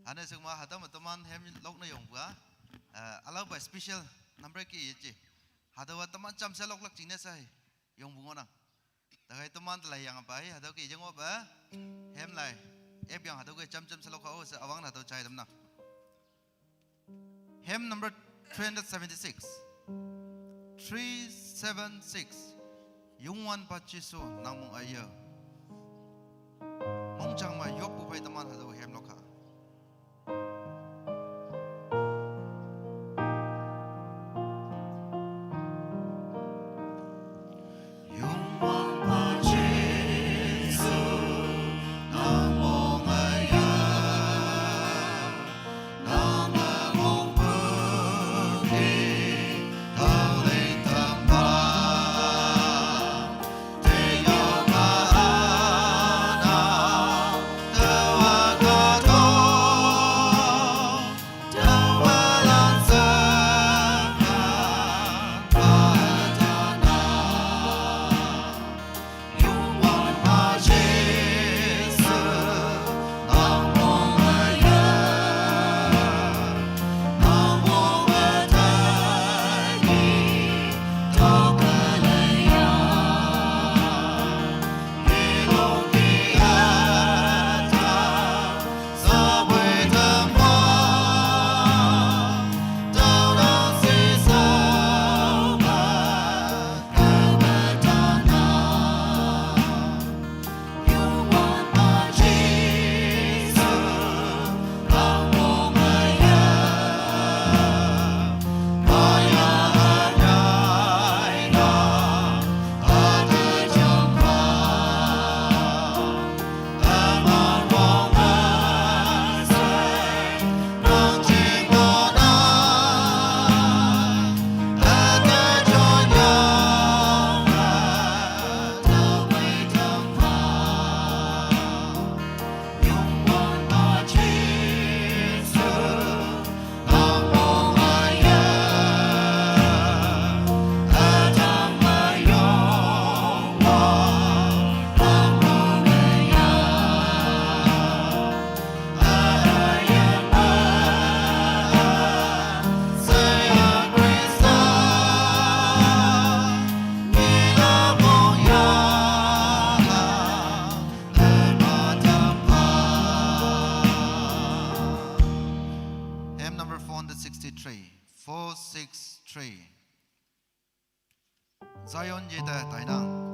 Ane semua hata teman hem lok na yong gua. Alau by special number ki ye. Hata wa teman jam saya lok lok cine sai yong bungo nang. Takai teman telah yang apa ya? Hata ki jengwa ba hem lai. Yang hata ki jam saya lok kau awang hata cai dem nang. Hymn number 376. 376. Yungwan pachiso namung ayo. Mong chang ma yok bu pai teman hata hymn lokha. Number 463. 463. Zion Yeda Tainang.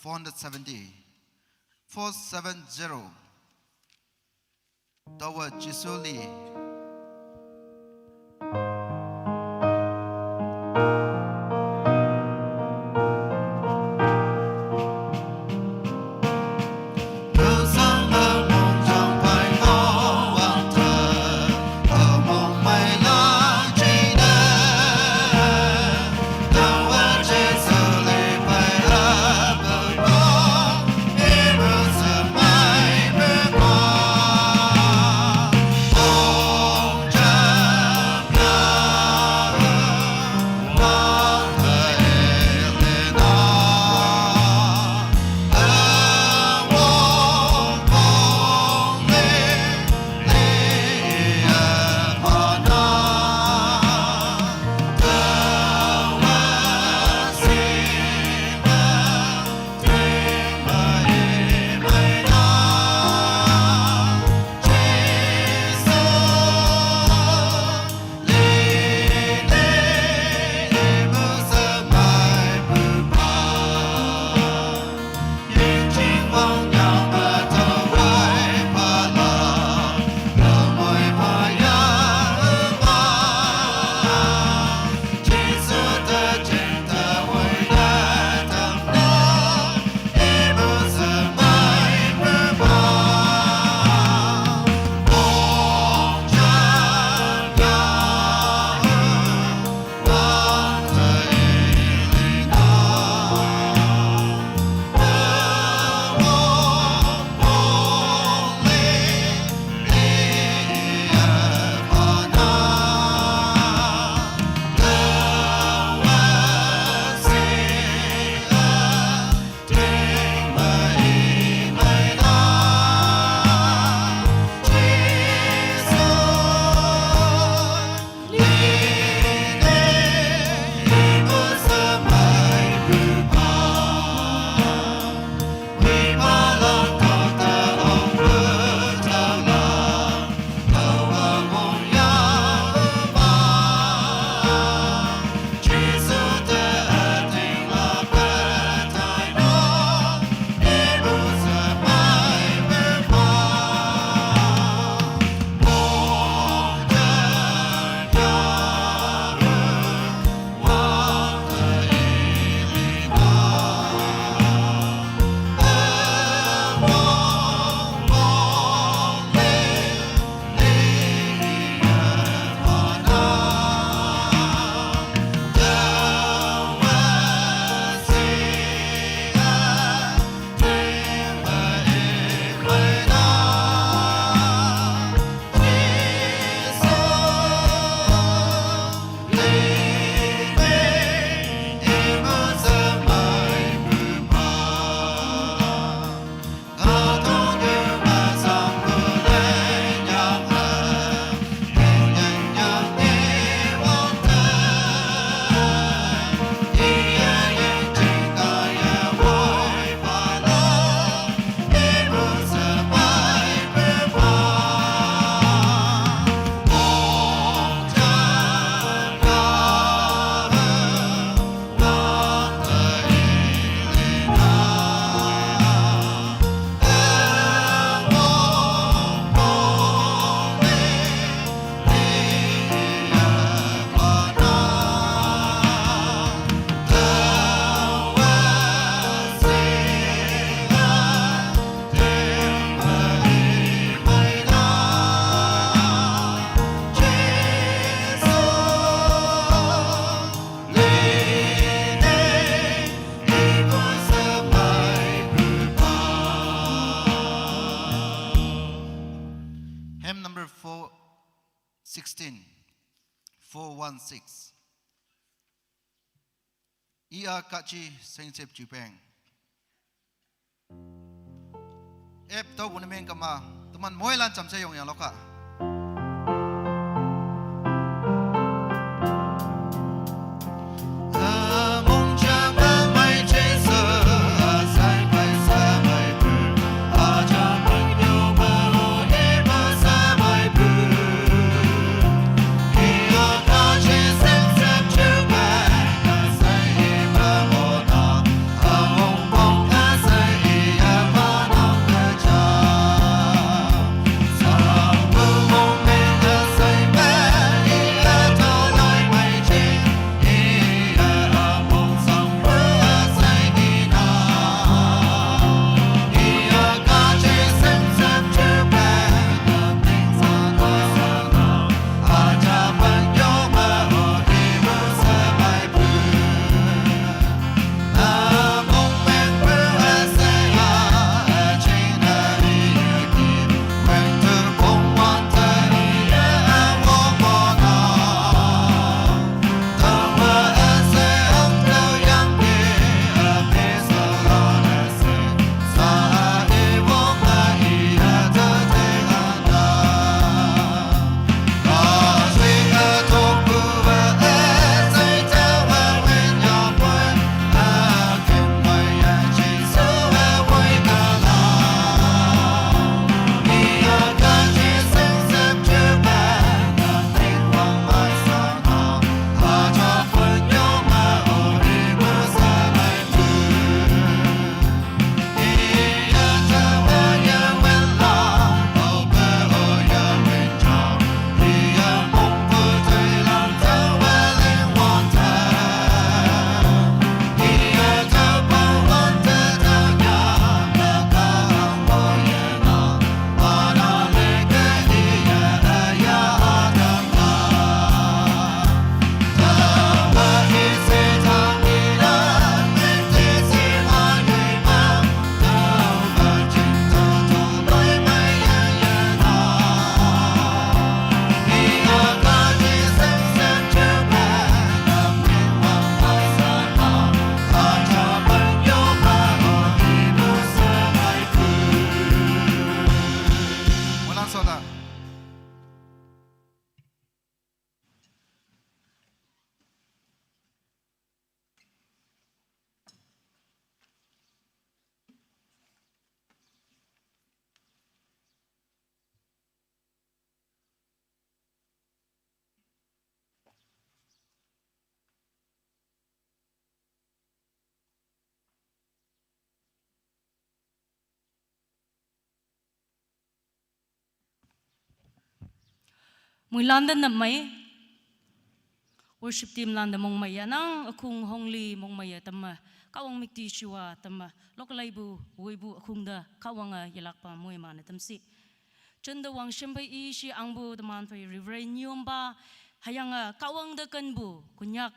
470. 470. Toward Jisuli. Number 416. 416. Ia kachi sensep jupeng. Ep tau bunimeng kama teman moilan jam sayong yang loka. Hãy subscribe cho kênh Ghiền Mì Gõ để không bỏ lỡ mui landa na mai worship team landa mong maya nang akung hongli mong maya tama kawang mikti shiwa tama lokalai bu uibu akung da kawanga yalakpa mui mana tamsi chanda wang shimbai ishi angbu teman pai rivrai nyomba hayanga kawang da kanbu kunyak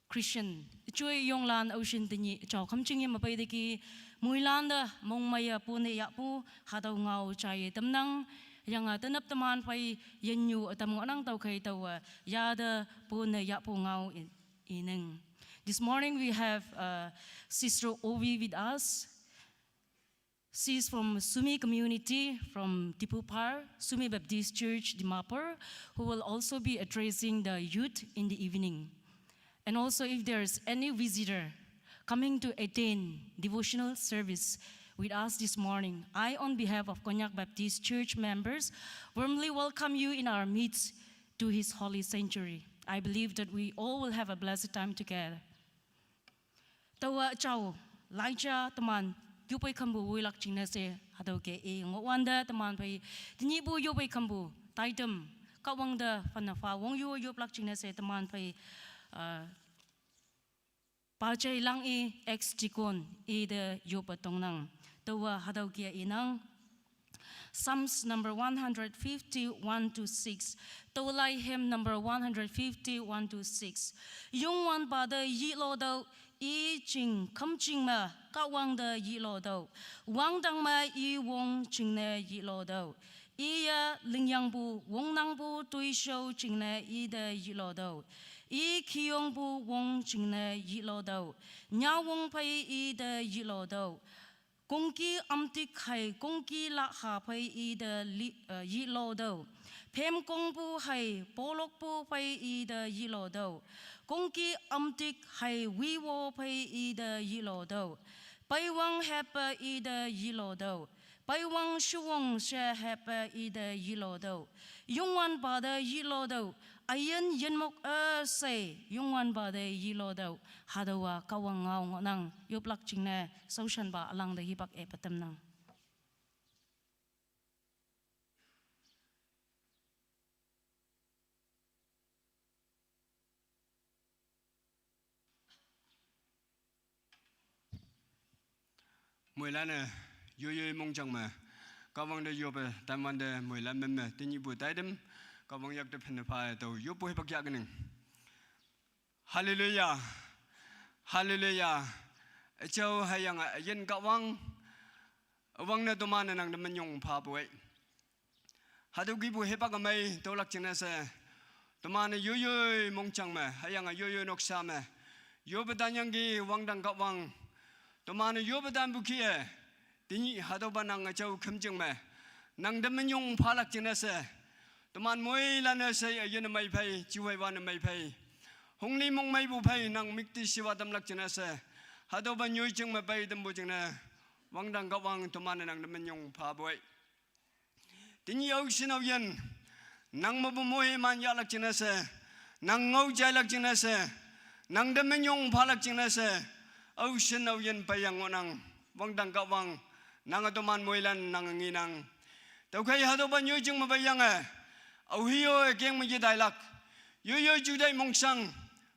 Christian cuy yong lan ocean tini chau kamchingi mapai deki mui landa mong maya pune yakpu hadau ngau chai tamnang yang tenap teman pai yenyu atam ngonang tau kai tau yada pune yakpu ngau ineng. This morning we have Sister Ovi with us. She's from Sumi community from Tipupar, Sumi Baptist Church, Dimapur, who will also be addressing the youth in the evening. And also if there's any visitor coming to attend devotional service with us this morning, I, on behalf of Konyak Baptist Church members, warmly welcome you in our midst to His holy sanctuary. I believe that we all will have a blessed time together. Tawa chow, laija teman, yupai kambu wilak china se hadau ke e ngwanda teman pai tinibu yupai kambu taitem kawang da fanafa wong yu yuplak china se teman pai Pajay lang ex jikon de yopatong nang tawa hadaw kia inang Psalms number 150, 1-6. Tawalay hymn number 150, 1-6. Yung wan pada yi lo daw I jing kam jing ma kawang da yi lo daw wang dang ma I wong jing ne yi lo daw iya lingyang bu wong nang bu tui show jing ne I de yi lo daw I kiyong bu wong jing ne yi lo daw nya wong pai I de yi lo daw Kung ki amtik hai kung ki la ha pai I de yi lo daw pem kong bu hai polok bu pai I de yi lo daw Kung ki amtik hai wi wo pai I de yi lo daw pai wang hepa I de yi lo daw pai wang shuwong she hepa I de yi lo daw yung wan ba de yi lo daw ayan yen mok say yung wan ba de yi lo daw hadawa kawang ngau nang yuplak ching ne soshan ba alang de hibak e patam nang mỗi lần yoy mong chẳng mà các bạn đều yope tamวันde mỗi lần mẹ tin như buổi tối đêm các bạn yak de phen phai tàu yop bôi bạc yak nè Hallelujah Hallelujah châu hay yang yen các bạn ne tuma ne nang de menyong pha bôi hadu gi bôi bạc mai tàu lak chene se tuma ne yoy mong chẳng mà hay yang yoy nok sa mà yope tanyang gi wang dang các bạn Tomane yobadan bukie, tini hadoban ang jauh kemjeng me, nang demen yung palak jenese, toman moi lana say ayun may pay, jiway wan may pay, hongli mong may bupay nang mikti siwadam lak jenese, hadoban yoy jeng me pay dembo jengna, wang dang gawang tomane nang demen yung paboy. Tini yaw sinaw yan, nang mabumoy man yalak jenese, nang ngaw jaylak jenese, nang demen yung palak jenese. Ocean au yen payang onang wang dang ka wang nang atoman moilan nang nginang tau kai hado ban yoy jing mabayang au hiyo keng ma dailak yo judai mongsang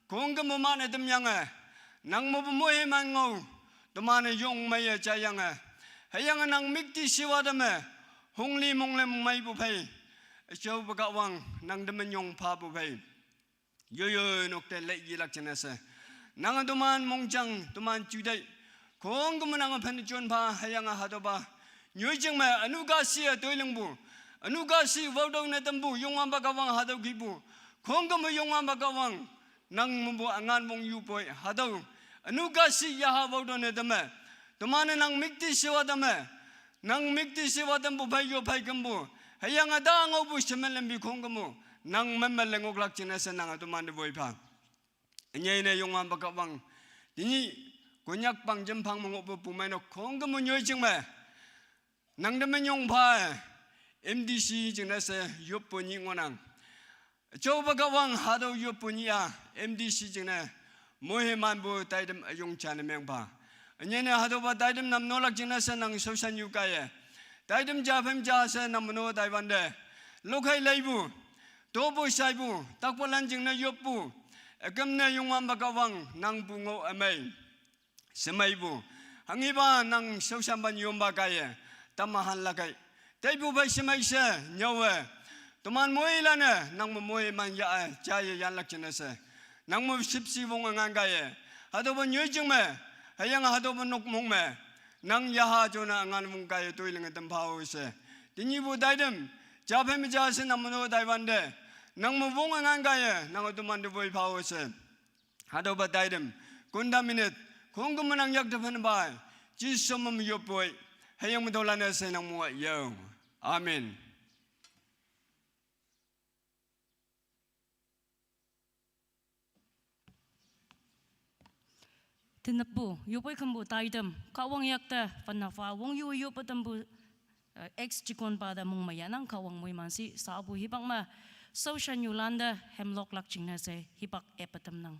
kong ka man edem yang nang mo moy man ngau toman yong may chayang hayang nang mikti siwadame hongli monglem may bu pay chow baga wang nang demen yong pa bu pay yo nokte lek yilak chenese nang tuman mongjang tuman judai kong kumanang penjon pa hayang hadoba nyojing ma anugasi toilengbu anugasi wawdong na tembu yongam bagawang hadaw gibu kong kumu yongam bagawang nang mumbu angan mong yupoy hadaw anugasi yaha wawdong na teme tuman nang mikti siwa teme nang mikti siwa tembu bayo pay kumbu hayang ada ngobu semelembi kong kumu nang memelengok lak chinese nang tuman de boy pa Nyai yongam bagawang, ini konyak pang jempang mengopo pumainok kong kemunyoy cengme, nang demen yong pa MDC jenese yop punyi ngonang, coba bagawang hado yop punya MDC jene, moheman bu taidem yong chane mengpa, nyai hado ba taidem nam nolak jenese nang sosan yukaya, taidem japem jase nam no Taiwan de, lokai laibu, Tobo saibu, takwalan jing na yopu, agam na yung mambagawang nang bungo amay. Semaibu, ang iba nang sausamban yung bagay, tamahan lagay. Taibu bay semay sa nyawa, tuman mo ilana nang mamoy man ya jaya yan lakchina sa. Nang mo sipsibong ang angay, hado ba nyujing me, hayang hado ba nukmong me, nang yaha jo na ang anong kaya tuiling at tampaw sa. Tinibu daidem, Japan mi jasa namuno daibande nang mabung ang angaya nang utumando boy pawse hado ba daidem kunda minute kung gumanang yagdapan ba Jesus mo yopoy hayang modolan sa nang mo yo amen. Tinapu, yopoy kambu daidem, kawang yakta panafa, wong yo patambu ex chikon pada mong mayanang kawang moy mansi sa abu hibang ma social Yolanda hemlock lakching na se hibak epatam nang.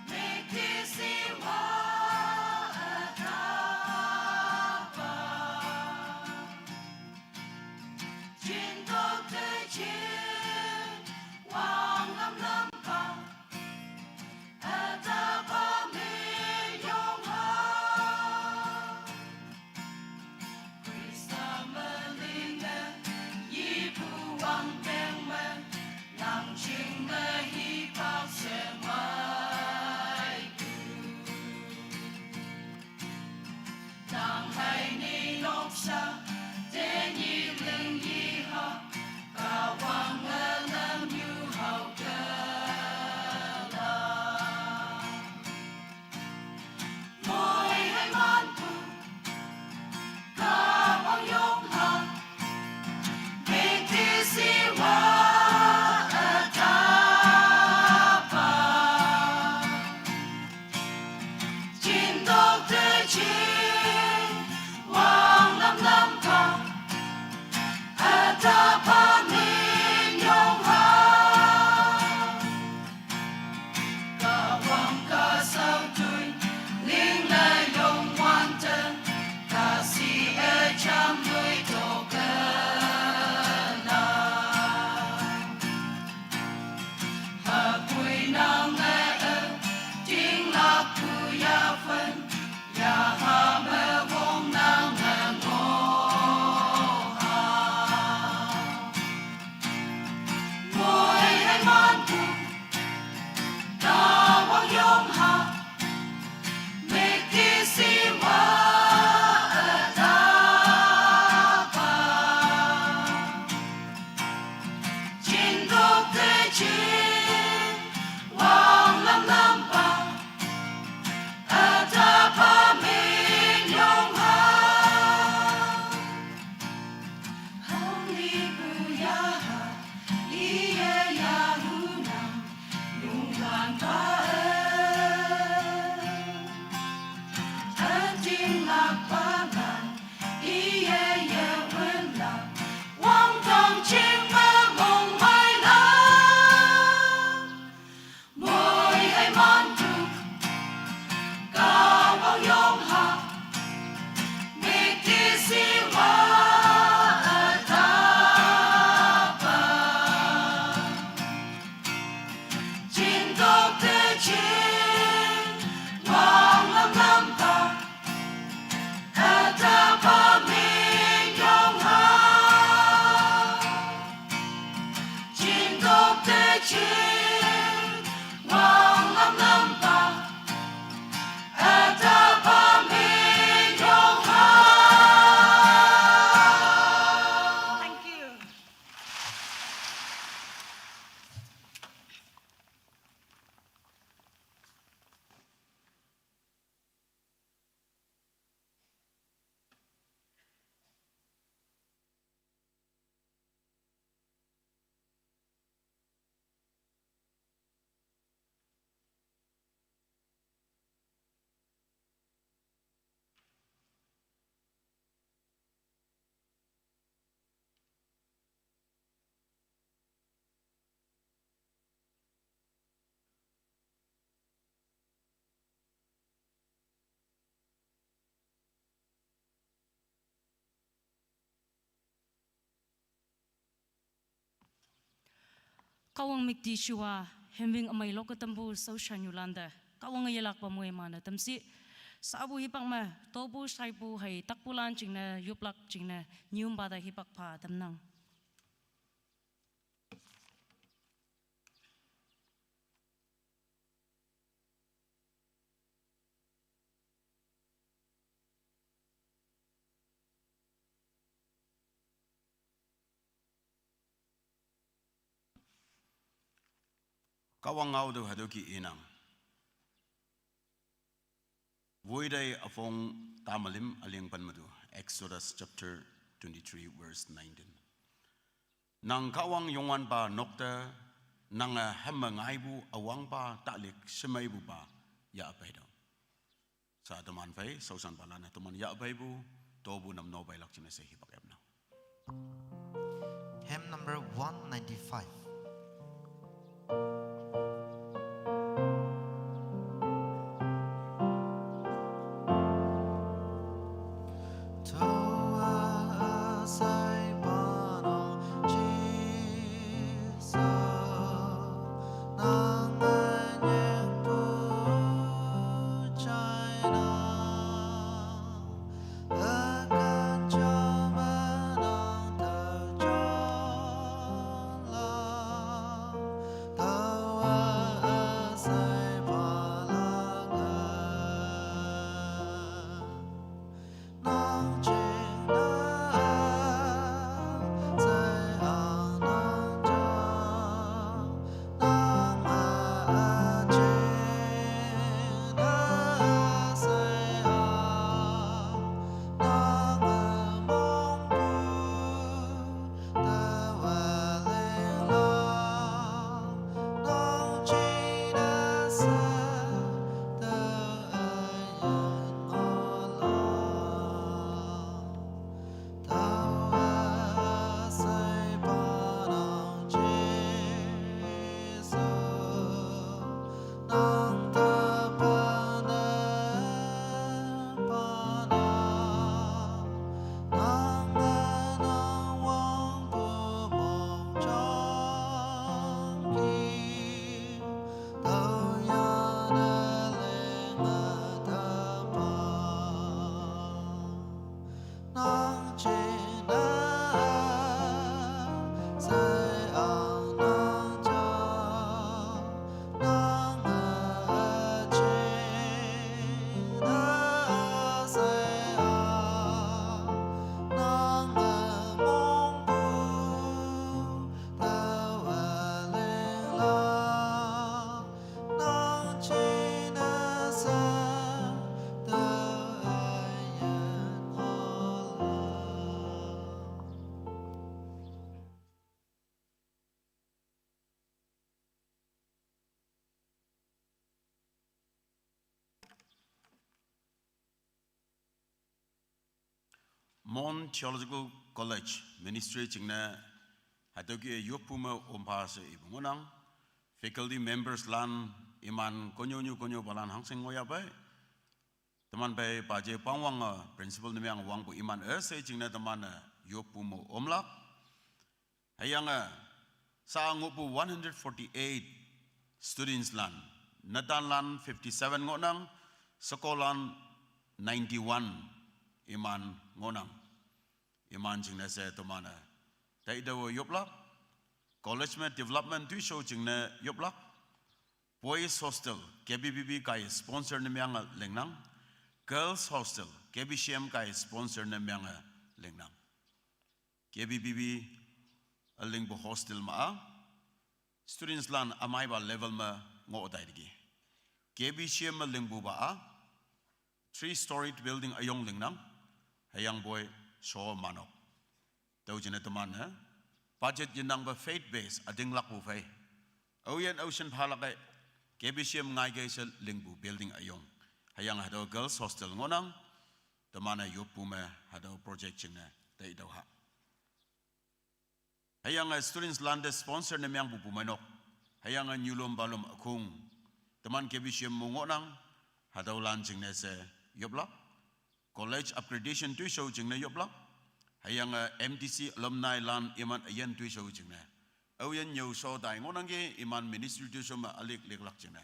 Make kawang mikti siwa hembing amay lokatambu sa Yolanda kawang yelak pa mo mana tamsi sabu hipak ma tobu saipu hay takpulan ching na yuplak ching na nyum bada hipak pa tamnang. Kawang ngau do hadoki inang. Voidai afong tamalim aling panmadu. Exodus chapter 23 verse 19. Nang kawang yongan pa nokta nang hemang aibu awang pa taklik semaibu pa ya apai daw. Sa teman fai sausan palana teman ya apai bu tobu nam no bai lak chine se hipak na. Hymn number 195. Mon Theological College Ministry chingna hadoki yopuma ompase ibungunang faculty members lan iman konyo balan hangseng ngoya bai teman bai paje pangwang principal nimyang wang bu iman se chingna teman yopuma omlak hayang sa ngupu 148 students lan natan lan 57 ngonang sekolan 91 iman ngonang iman chingna se tomana dai dawo yoplak college में development tu show chingna yoplak boys hostel KBBB kai sponsor ne myang lengnang girls hostel KBCM kai sponsor ne myang lengnang KBBB aling bo hostel ma students lan amai ba level ma ngo dai gi KBCM aling bu ba 3-storied building ayong lengnang hayang boy so manok tau jene teman budget jenang ba faith base ading lak bu fai oyen ocean phalakai KBCM ngai ge se lingbu building ayong hayang hado girls hostel ngonang temana yopume hado project chine dai do ha hayang students land sponsor ne myang bu manok hayang nyulom balom akung teman KBCM ngonang hado lan chine se yoblak college accreditation tu show jingna yoblak hayang MTC alumni lan iman ayen tu show jingna Awian nyaw so dai ngonangge iman ministry tu sama alik leklak cina.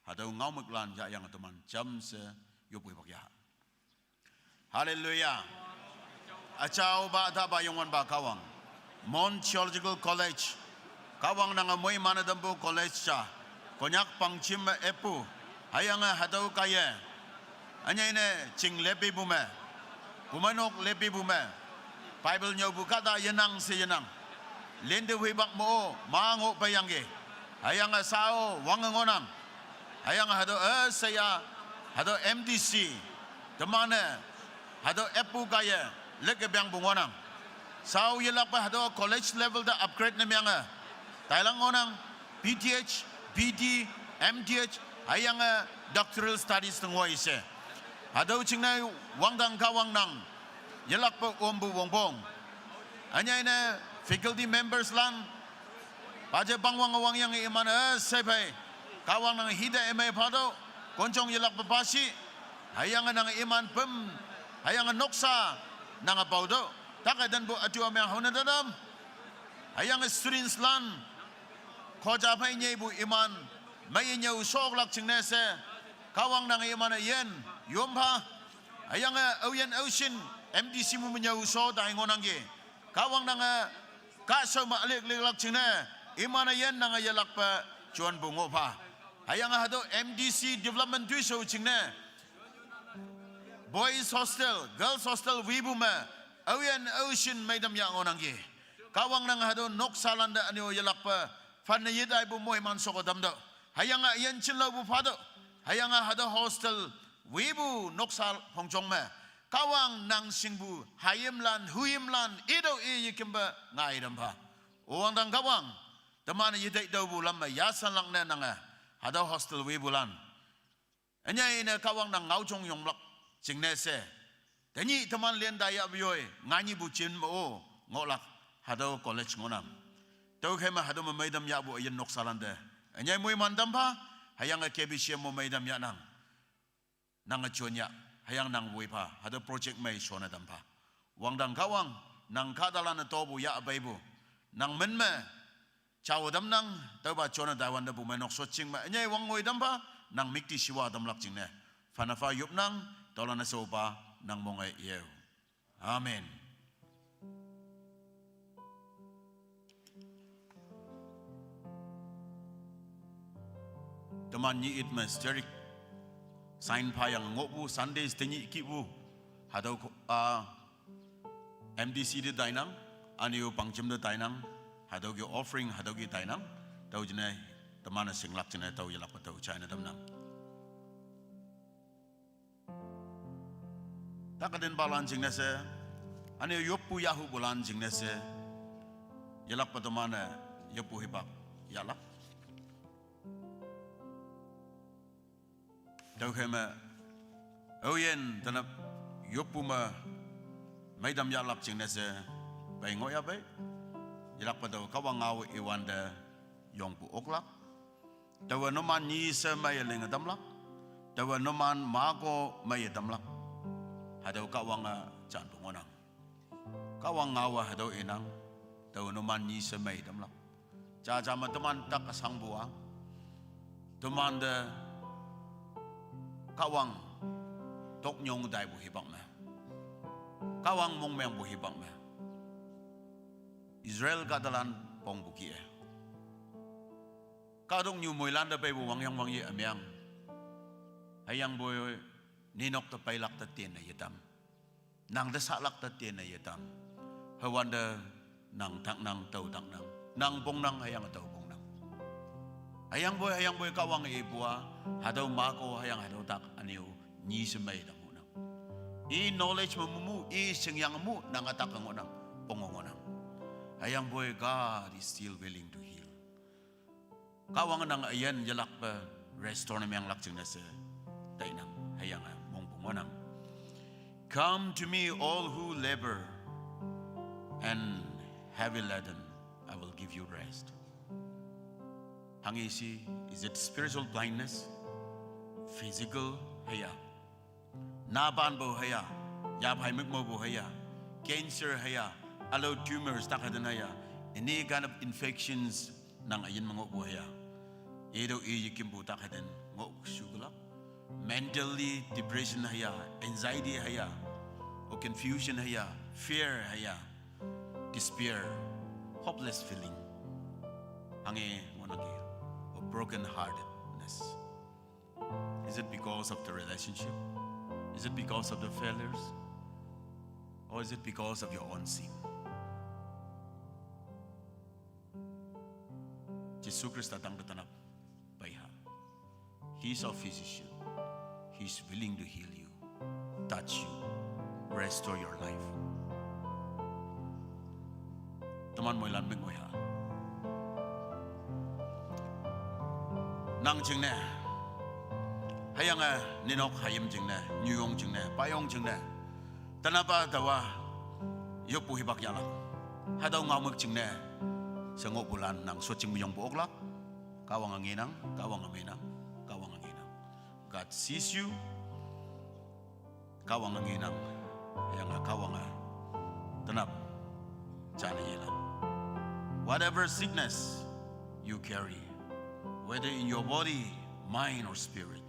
Hadau ngau meklan ja yang teman jam se yopui bakya. Haleluya. Acau ba da ba yongwan ba kawang. Mount Theological College. Kawang nanga moi mana dambu college cha. Konyak pangchim epu. Hayanga hadau kaya. Anya ine cing lepi bume. Bumanok lepi bume. Bible nyaw bukata yenang se yenang. Lende wibak mo mango bayangge. Hayanga sao wangangonang. Hayanga hadau saya hadau MDC. Temane hadau epu kaya. Lege biang bungonang. Sao yelak pa hadau college level da upgrade na mianga. Thailand ngonang PTH, BD, MTH hayang doctoral studies tengwa ise. Hadau cingna wangdang kawang nang yelak pa ombu bongbong. Anya ina faculty members lan paje bangwang awang yang iman sepai kawang nang hida emay pado koncong yelak pa pasi hayang nang iman pem hayang noksa nang apaudo takadan bu atua yang honadadam hayang students lan koja pa inyay bu iman may inyaw soklak chingnese kawang nang iman yen yompa hayang awyan ocean MDC mu menyaw so dai ngonangge kawang nang kaso maalik liklak chingne iman yen nang yalak pa chuan bungo pa hayang hado MDC development tu so chingne boys hostel, girls hostel, wibu ma, awian ocean maidam yang onangge. Kawang nang hado nok salanda anio yalak pa, fan yida ibu moy man soko damdo. Hayanga yan chilau bu fado, hayanga hado hostel, wibu nok sal pongchong ma. Kawang nang singbu, hayimlan, huyimlan, ido yikimba ngaidam pa. Uang dang kawang, teman yida ido bu lamba yasan lang na nanga, hado hostel wibu lan. Anya ina kawang nang ngaujong yonglak. Cingnese, tani teman lian daya bioi ngani bucin mo ngolak hado college ngonam. Tau kema hado memaidam ya bu ayen nok salande. Anyai moi mandam pa hayang kebisye mo maidam ya nang acunya hayang nang bui pa hado project mai sona dampa. Wang dang kawang nang kadalan tobu ya abaibu nang menme cawo dam nang tau ba cona dawan da bu menok socing ma anyai wang ngoi dampa nang mikti siwa dam lak cingne. Fanafa yup nang tolong na sopa ng mga iyo. Amen. Teman ni it mysteric sign pa yang ngobu Sundays tinyi ikibu hadaw MDC di dainang aniyo pangcim di dainang hadaw gi offering hadaw gi dainang tau jene teman singlak jene tau yalak tau China damnang. Takaden balan jingnese, ane yopu yahu bulan jingnese, yalak patomana yopu hibak yalak. Dauhema, oyen tanap yopu ma maidam yalak jingnese, bay ngoya bay, yalak pataw kawangau iwanda yongpu oklak. Tawa noman ni se mayeling damlak, tawa noman mago mayedamlak. Hadaw kawang jan bungonang. Kawang ngawa hadaw inang. Daw numan ni semay damlak. Jajama teman tak asang buang. Teman de kawang tok nyong dai buhibang me. Kawang mong meng buhibang me. Israel kadalan pong buki e. Kadong nyu moilanda pe buwang yang wangi amyang. Hayang boy ninok ta pailak ta tien na yedam nang desalak ta tien na yedam hawanda nang tak nang tau tak nang bong nang hayang tau bong nang hayang boy kawang ibua hadaw mako hayang hadaw tak aniu ni semay dang unang i knowledge mo i singyang mo nang atak ang unang pongongonang hayang boy God is still willing to heal kawang nang ayan jalak pa restore na miyang lakching na sa tainang hayang come to me all who labor and heavy laden, I will give you rest. Hangisi, is it spiritual blindness? Physical haya. Naban bo haya. Yab haimik mo bo haya. Cancer haya. Alo tumors takadan haya. Any kind of infections nang ayin mga buhaya. Edo iyikim butak hatin ngok sugulak. Mentally depression haya, anxiety haya, or confusion haya, fear haya, despair, hopeless feeling. Hangi ngonagi, or broken heartedness. Is it because of the relationship? Is it because of the failures? Or is it because of your own sin? Jesus Christ datang ke tanah Baiha. He is our physician. He is willing to heal you, touch you, restore your life. Teman mo ilan mo ya. Nang jingne, hayang ninok hayim jingne, nyuyong jingne, payong jingne. Tanapa dawa, yok puhibak yalak. Hadaw ngamuk jingne, sengok bulan nang sucing muyong buoklak, kawang anginang, kawang aminang, kawang anginang. God sees you, kawang anginang, hayang kawang tanap, jana yelang. Whatever sickness you carry, whether in your body, mind, or spirit,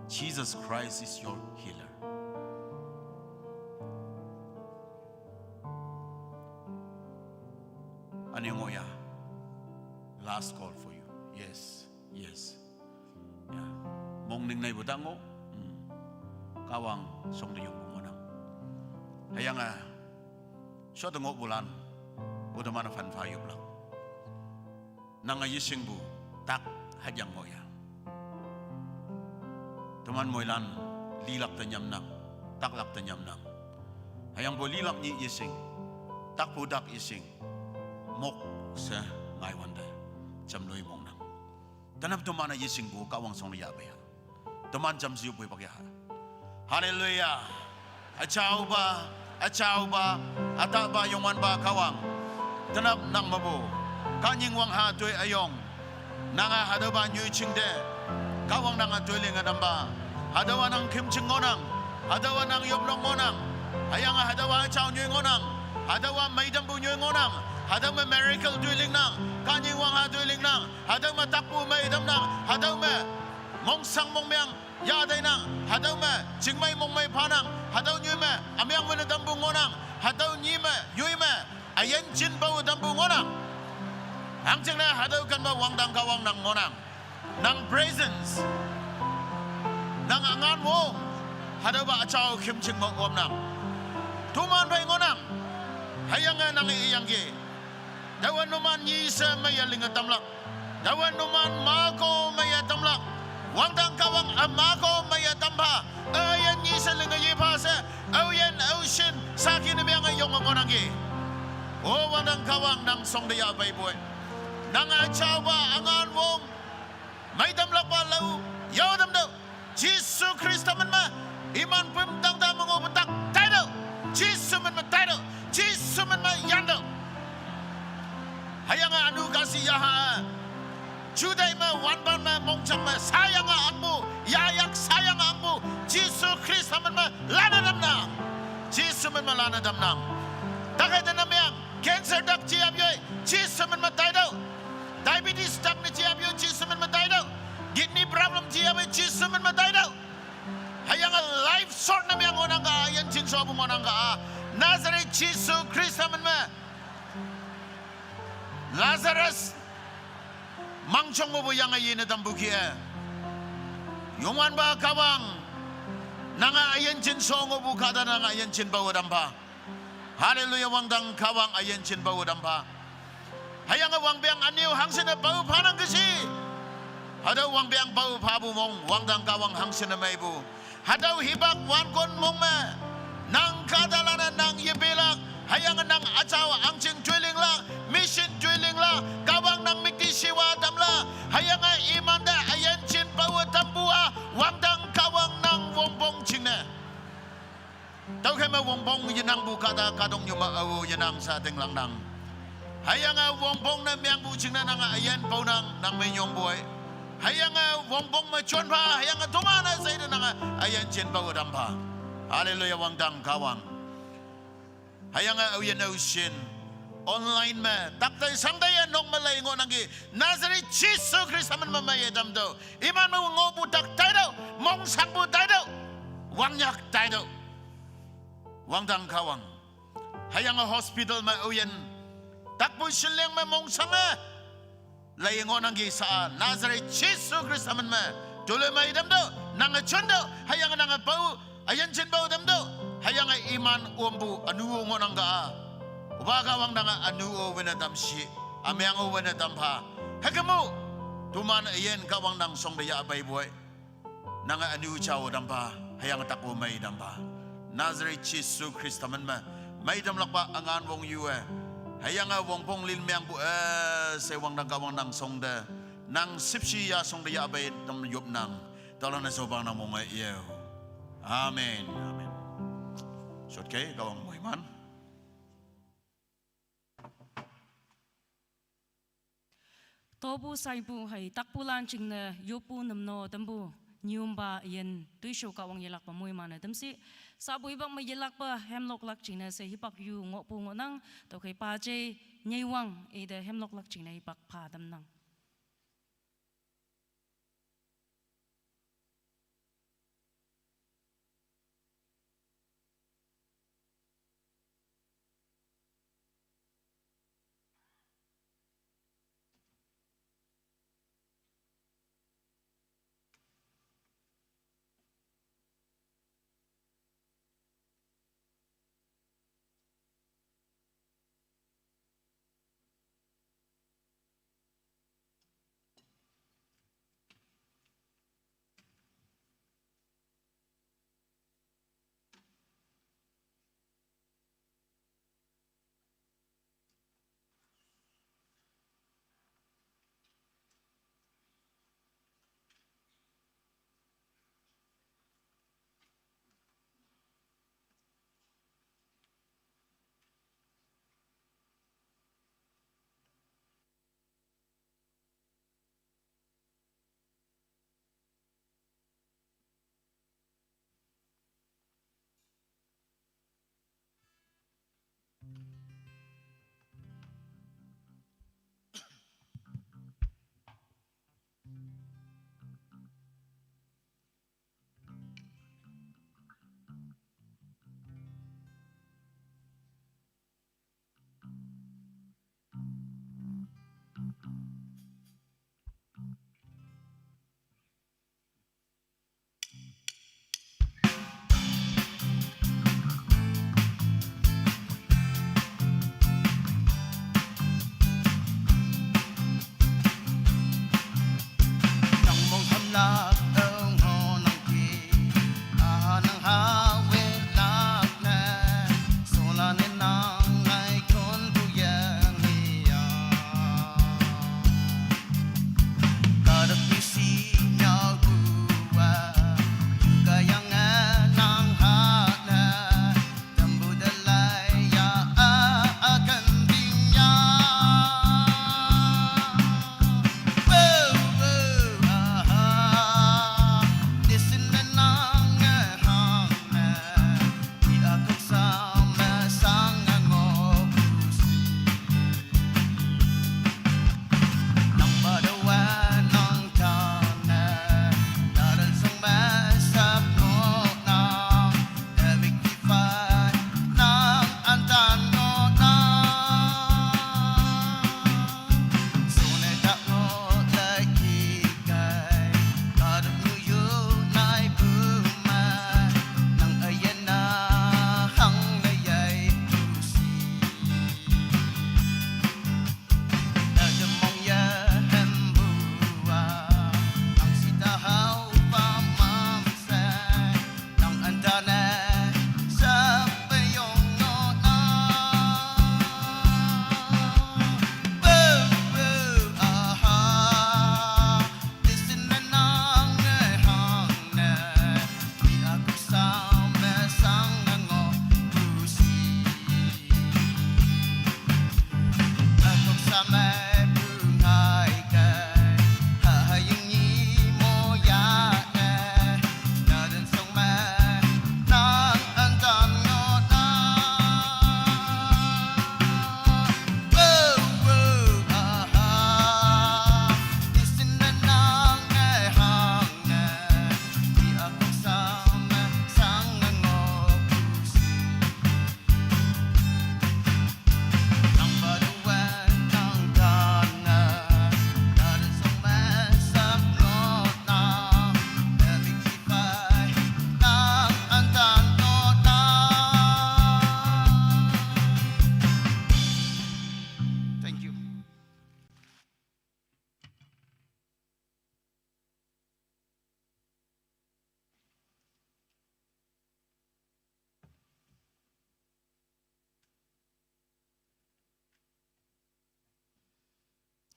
Jesus Christ is your healer. Aniongoya, last call for you. Yes, yes. Yeah. Mong ning nay butango, kawang song yung bumonang. Hayang siya tungok bulan, budaman na fanfayop lang. Nangayising bu, tak hadyang moya. Tuman mo ilan, lilak tanyam nang, taklak tanyam nang. Hayang bo lilak ni ising, tak pudak ising, mok sa ngay wanda, jamloy mong nang. Tanap tuman na ising bu, kawang song niyabaya. Tuman jam siyo po ipagyaha. Hallelujah! Achaw ba, ata ba yung wan ba kawang? Tanap nang mabo. Kanyang wang ha tuy ayong nanga hadawa nyu chingde kawang nanga tuiling adamba hadawa nang kimching ngonang hadawa nang yoblong ngonang ayang hadawa chao nyu ngonang hadawa maidam bu nyu ngonang hadawa miracle tuiling nang kanyang wang ha tuiling nang hadawa takpu maidam nang hadawa mong sang mong meang yaday nang hadawa jingmay mong may panang hadaw nyu me amyang manadam bu ngonang hadaw nyi me yui me ayan jin bau dam bu ngonang. Ang jeng na hadaw kan ba wangdang kawang nang ngonang nang presence nang angan mo hadaw ba achaw kimching mo om nang tuman bay ngonang hayang nang iyangge dawan numan yisa mayaling atamlak dawan numan mako mayatamlak wangdang kawang amako mayatamba ayan yisa lingayi pasa ayan ocean sakin na biyang ayong ngonangge o wangdang kawang nang song daya bay boy nang achawa angan wong may damlak pa lau yaw damdaw Jesus Christ man ma iman pemdang da mengobetak title Jesus man ma title Jesus man ma yando hayang anu kasih yaha judai ma wanban ma mongchang ma sayang anmu yayak sayang anmu Jesus Christ man ma lana damnang Jesus man ma lana damnang takay na namyang cancer dak chiab yoy Jesus man ma title diabetes tak ni ciam yung Jesus man matay daw. Kidney problem ciam yung Jesus man matay daw. Hayang life short na miyang unang ka ayan jinso mo manang ka. Nazareth Jesus Christ man ma. Lazarus mangchong mo buyang ayin na tambuki Yungan ba kawang nanga ayan jinso mo bukada nanga ayan jin bawadam ba. Hallelujah wangdang kawang ayan jin bawadam ba. Hayang wang biang aniw hangsin na bau panang kasi hadaw wang biang bau pabu mong wangdang kawang hangsin na may bu hadaw hibak wan kon mong ma nang kadalanan nang yibilak hayang nang acaw ang ching tuiling la mission tuiling la kawang nang mikti siwa damla hayang imanda ayan chin bau tambua wangdang kawang nang wongbong ching na tau kema wongbong yinang bu kada kadong yuma au yinang sa ting lang nang hayang wongbong na miyang buching na nang ayan po nang mayong boy hayang wongbong machon pa hayang tumana sa ina nang ayan chen pa udam pa hallelujah wangdang kawang hayang uyan ocean online me taktai sangdaya nok malay ngo nangi Nazareth Jesus Christ aman mamaya damdo iman mo ngobu taktai do mong sangbu tai do wangyak tai do wangdang kawang hayang hospital ma uyen takpo sileng ma mong sanga lay ngo nangi sa Nazareth Jesus Christ aman ma dole mai damdo nanga chondo hayang nanga bau ayan chen bau damdo hayang iman umbu anu ngo nanga ubaga wang nanga anu wenadam si amyang wenadam pa hakamu tuman ayen kawang nang song daya bay boy nanga anu chaw dampa hayang takbo may dampa Nazareth Jesus Christ aman ma may dam lakpa angan wong yue hayang wong pong lin myang bu se wang nang kawang nang song de nang sipsi ya song daya bay dam yup nang talan na sobang nang mong iyo amen amen shot kay kawang mo iman tobu saibu hai takpulan chingna yopu namno dambu nyumba yen tuisho kawang yelak pa moi mana damsi sabu ibak ma yelak pa hemlok lak chingna se hipak yu ngopu ngonang to kai pa je nyaiwang ida hemlok lak chingna hipak pa dam nang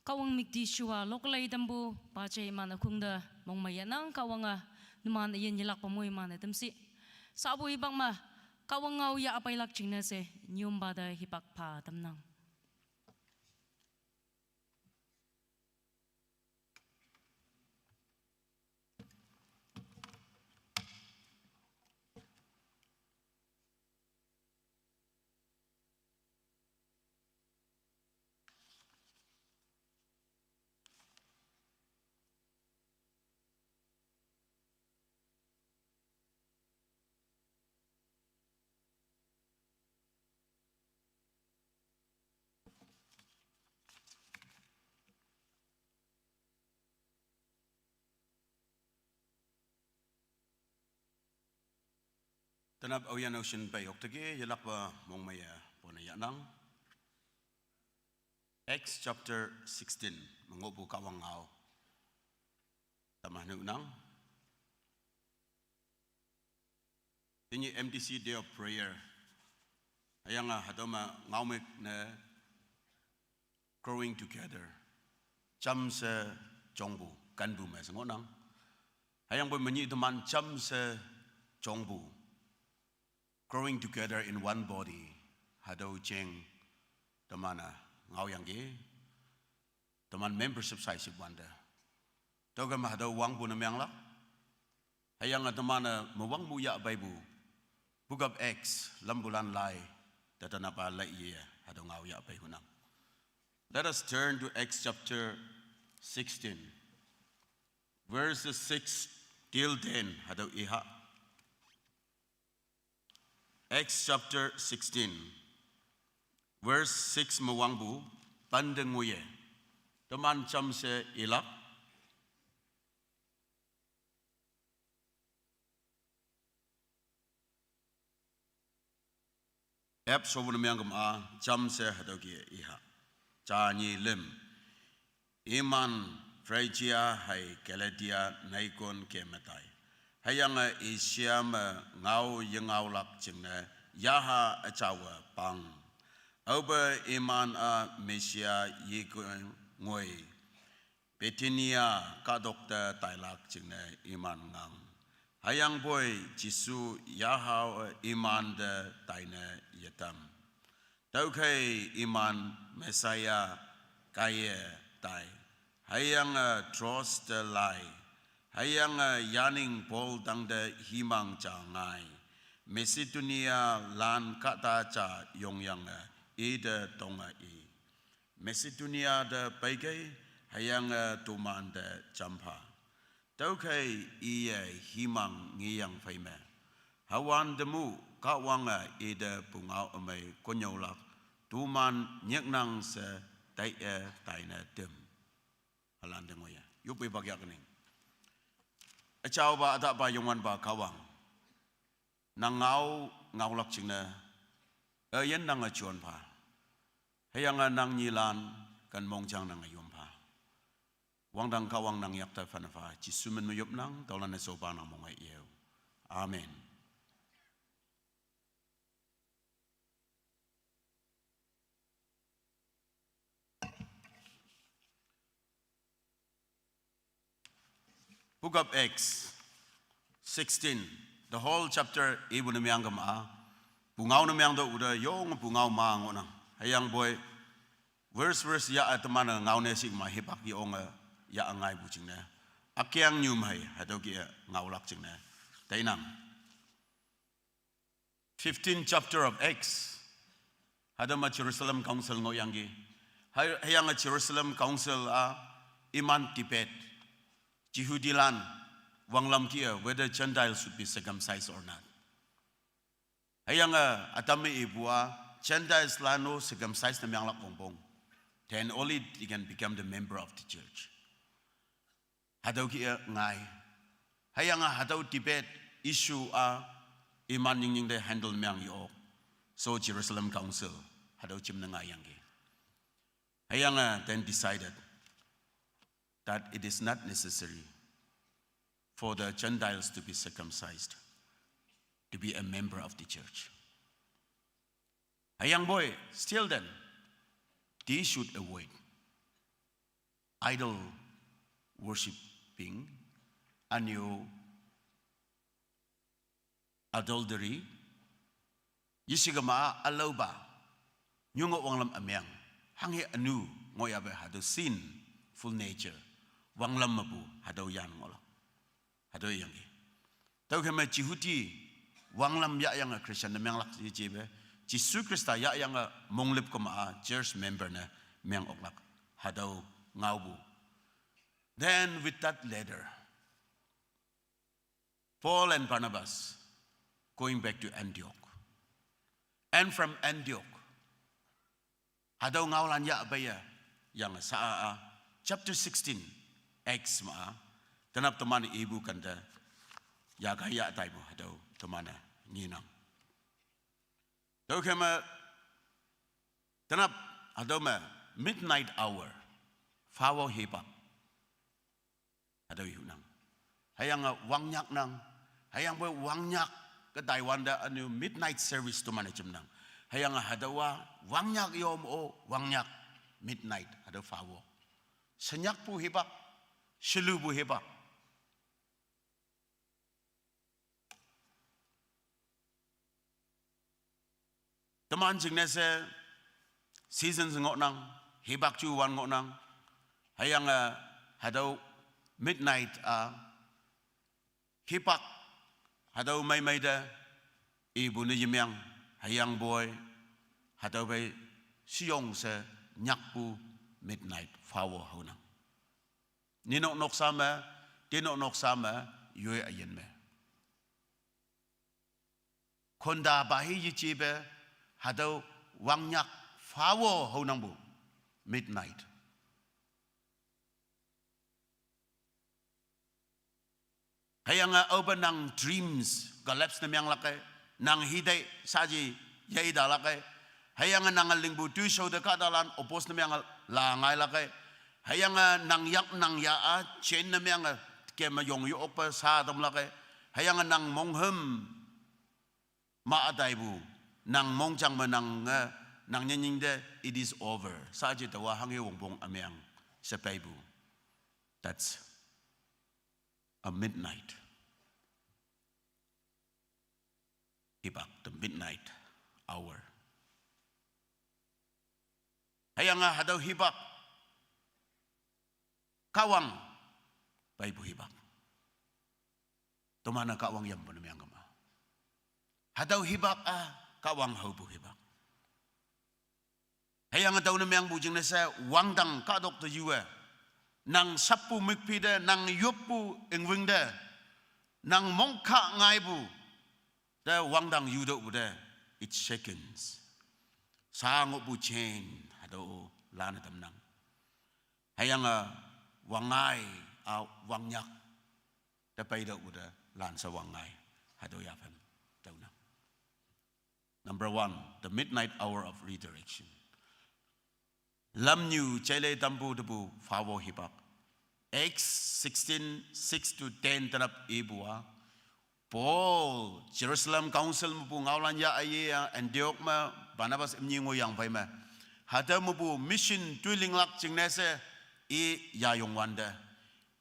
kawang mikti shua lokalay dambu pache mana kungda mong maya nang kawanga naman iyan yilak pamoy mana tamsi sabo ibang ma kawang ngaw ya apay lak chingna se nyum bada hipak pa tamnang. Tanap Oyan Ocean Bay Oktagi yalak ba mong maya ponayanang. Acts chapter 16 mengobu kawangau. Tamah nunang. Ini MDC Day of Prayer. Ayang hadoma ngaumek na growing together. Cham se jongbu kanbu mes ngonang. Ayang boy menyi teman cham se jongbu. Growing together in one body, hadau cheng temana ngau yang ge, teman membership size wanda. Toga mah hadau wang bu namyang la, hayang temana mawang muya baibu, bugab X lambulan lai, tatanapa lai ye hadau ngau ya bai hunang. Let us turn to Acts chapter 16, verses 6 till 10 hadau iha. Acts chapter 16, verse 6 mawangbu, pandeng nguye, teman cham se ilap, ep sobun miyangam a, cham se hadogi iha, cha nyi lim, iman Phrygia hai Galatia naikon ke matai. Hayang Asia ngau yengau lak jengne yaha acawa pang. Oba iman a Mesia yikun ngoi. Betinia ka dokter tailak jengne iman ngang. Hayang boy jisu yaha iman de taine yetam. Taukai iman Mesaya kaya tai. Hayang trust the lie. Hayang yaning pol dang de himang cha ngai. Macedonia lan kata cha yong yang ide tonga i. Macedonia de baigai hayang tuman de jampa. Taukai iye himang ngiyang faime. Hawan demu kawanga ide pungau amai konyolak. Tuman nyeknang se tai taina dem. Halan dengoya. Yupi bagyak ning. Acau ba ada ba yongwan ba kawang. Nang ngau lak chingna. Yen nang achuan pa. Hayang nang nyilan kan mongjang nang ayom pa. Wang dang kawang nang yak ta fanafa. Jisumen mayop nang taulan soba nang mongay iyo. Amen. Book of Acts 16, the whole chapter ibu namyang kama, bungaw namyang do udah yong bungaw maang ona. Hayang boy, verse ya ataman ngaw nesig mahipak yong ya angay bucing na. Akyang nyumhay hadaw kia ngaw lakcing na. Tainang. 15th chapter of Acts, hadama Jerusalem Council ngoyanggi. Hayang Jerusalem Council iman Tibet. Jihudilan wanglam kia whether Gentiles should be circumcised or not. Hayang atame ibua Gentiles lano circumcised na miyang lakbongbong. Then only they can become the member of the church. Hadaw kia ngay. Hayang hadaw Tibet issue iman yung de handle miyang iyo. So Jerusalem Council hadaw chim na ngayang ki. Hayang then decided that it is not necessary for the Gentiles to be circumcised to be a member of the church. A young boy, still then, they should avoid. idol worshiping, anyo adultery, yisigama aloba, nyungo wanglam amyang, hangi anu ngoyabe hado sin, full nature, wanglam mabu hado yan ngolo, hado yangi. Tau kema cihuti wanglam ya yang Christian namyang lak jibe, Jisu Krista ya yang monglip koma church member na myang oklak, hado ngaubu. Then with that letter, Paul and Barnabas going back to Antioch. And from Antioch, hadaw ngaulan ya abaya yang sa chapter 16 Acts ma tanap teman ibu kanda ya gaya taibo hadaw temana ninang. Tahu kema tanap hadaw ma midnight hour fawo hipap hadaw yunang. Hayang wangnyak nang hayang boy wangnyak ke Taiwan da anu midnight service tu mana cemnang. Hayang hadawa wangnyak yom o wangnyak midnight ada fawo. Senyak pu hebak, selu pu hebak. Teman jengne se season ngok nang hebak cu wan ngok nang. Hayang hadaw midnight hebak hadaw may da ibu ni yimyang hayang boy hadaw bay siyong sa nyakpu midnight fawo honang ninok nok sama tinok nok sama yoy ayen me konda bahi yichibe hadaw wangnyak fawo honang bu midnight. Hayang open ng dreams galaps na miyang lakay nang hiday saji yaida lakay hayang nang lingbu tu show de kadalan opos na miyang langay lakay hayang nang yak nang yaa chen na miyang ke mayong yu opa sa dam lakay hayang nang monghem maaday bu nang mongchang manang nang nyenying de it is over saji tawa hangi wongbong amyang sa paybu. That's a midnight. Hibak, the midnight hour. Hayang hadaw hibak. Kawang paybu hibak. Tumana kawang yam panamyang kama. Hadaw hibak kawang haubu hibak. Hayang hadaw namyang bujing nasa wangdang kadok to yuwa. Nang sapu mikpide, nang yopu ingwingde, nang mongka ngaibu, da wangdang yudo bude, it shakens. Sangop bu chain, hado lana tamnang. Hayang wangai, wangyak, da paido bude, lan sa wangai, hado yapan, dauna. Number 1, the midnight hour of redirection. Lam New Chile Tambu Debu Fawo Hibak. Acts 16:6-10 tanap ibua. Paul Jerusalem Council mupu ngaulan ya aye Antioch ma Barnabas mnyingo yang pai ma. Hada mupu mission tuiling lak jingnese I ya yong wanda.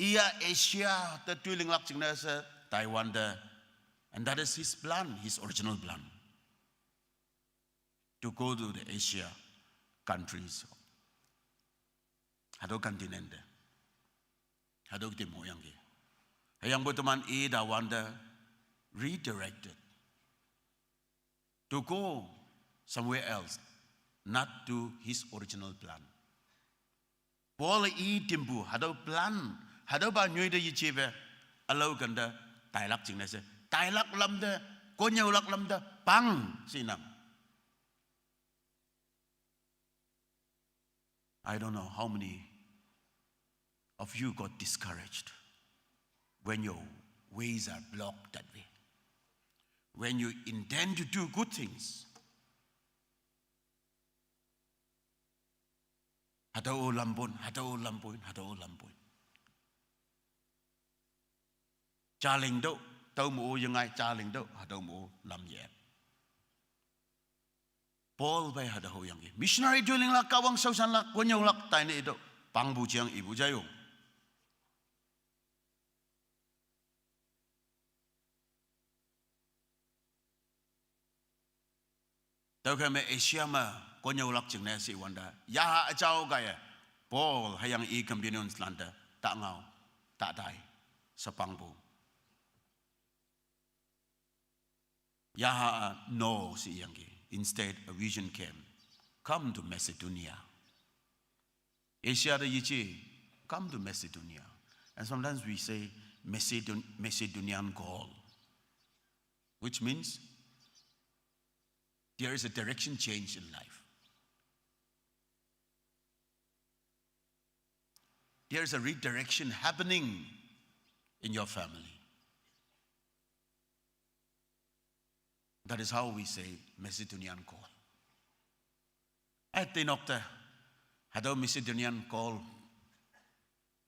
Ia Asia the tuiling lak jingnese Taiwan da. And that is his plan, his original plan. To go to the Asia countries. Hado kontinente, hado timo yangi. Hayang botaman da wanda redirected to go somewhere else, not to his original plan. Paul timbu hado plan, hado ba nyoy da yichebe, alaw ganda tailak jingnese, tailak lamda, konyaulak lamda, pang sinang. I don't know how many of you got discouraged when your ways are blocked that way. When you intend to do good things, hadaw lambon, hadaw lambon, hadaw lambon. Chaling do, tau mo yung ngay chaling do, hadaw mo lam yep. Paul bay hadaw yang missionary dwelling lak kawang sausan lak konyaw lak tayo na ito. 帮不将一不在用。Tao kaya may Asia ma konyo lak jeng na si wanda. Ya jauh kaya Paul hayang I kambinon selanda tak ngau tak dai sepangbu. Ya no si yang ki. Instead a vision came. Come to Macedonia. Asia da yichi come to Macedonia. And sometimes we say Macedonian call, which means there is a direction change in life. There is a redirection happening in your family. That is how we say Macedonian call. At the nokta, hadaw Macedonian call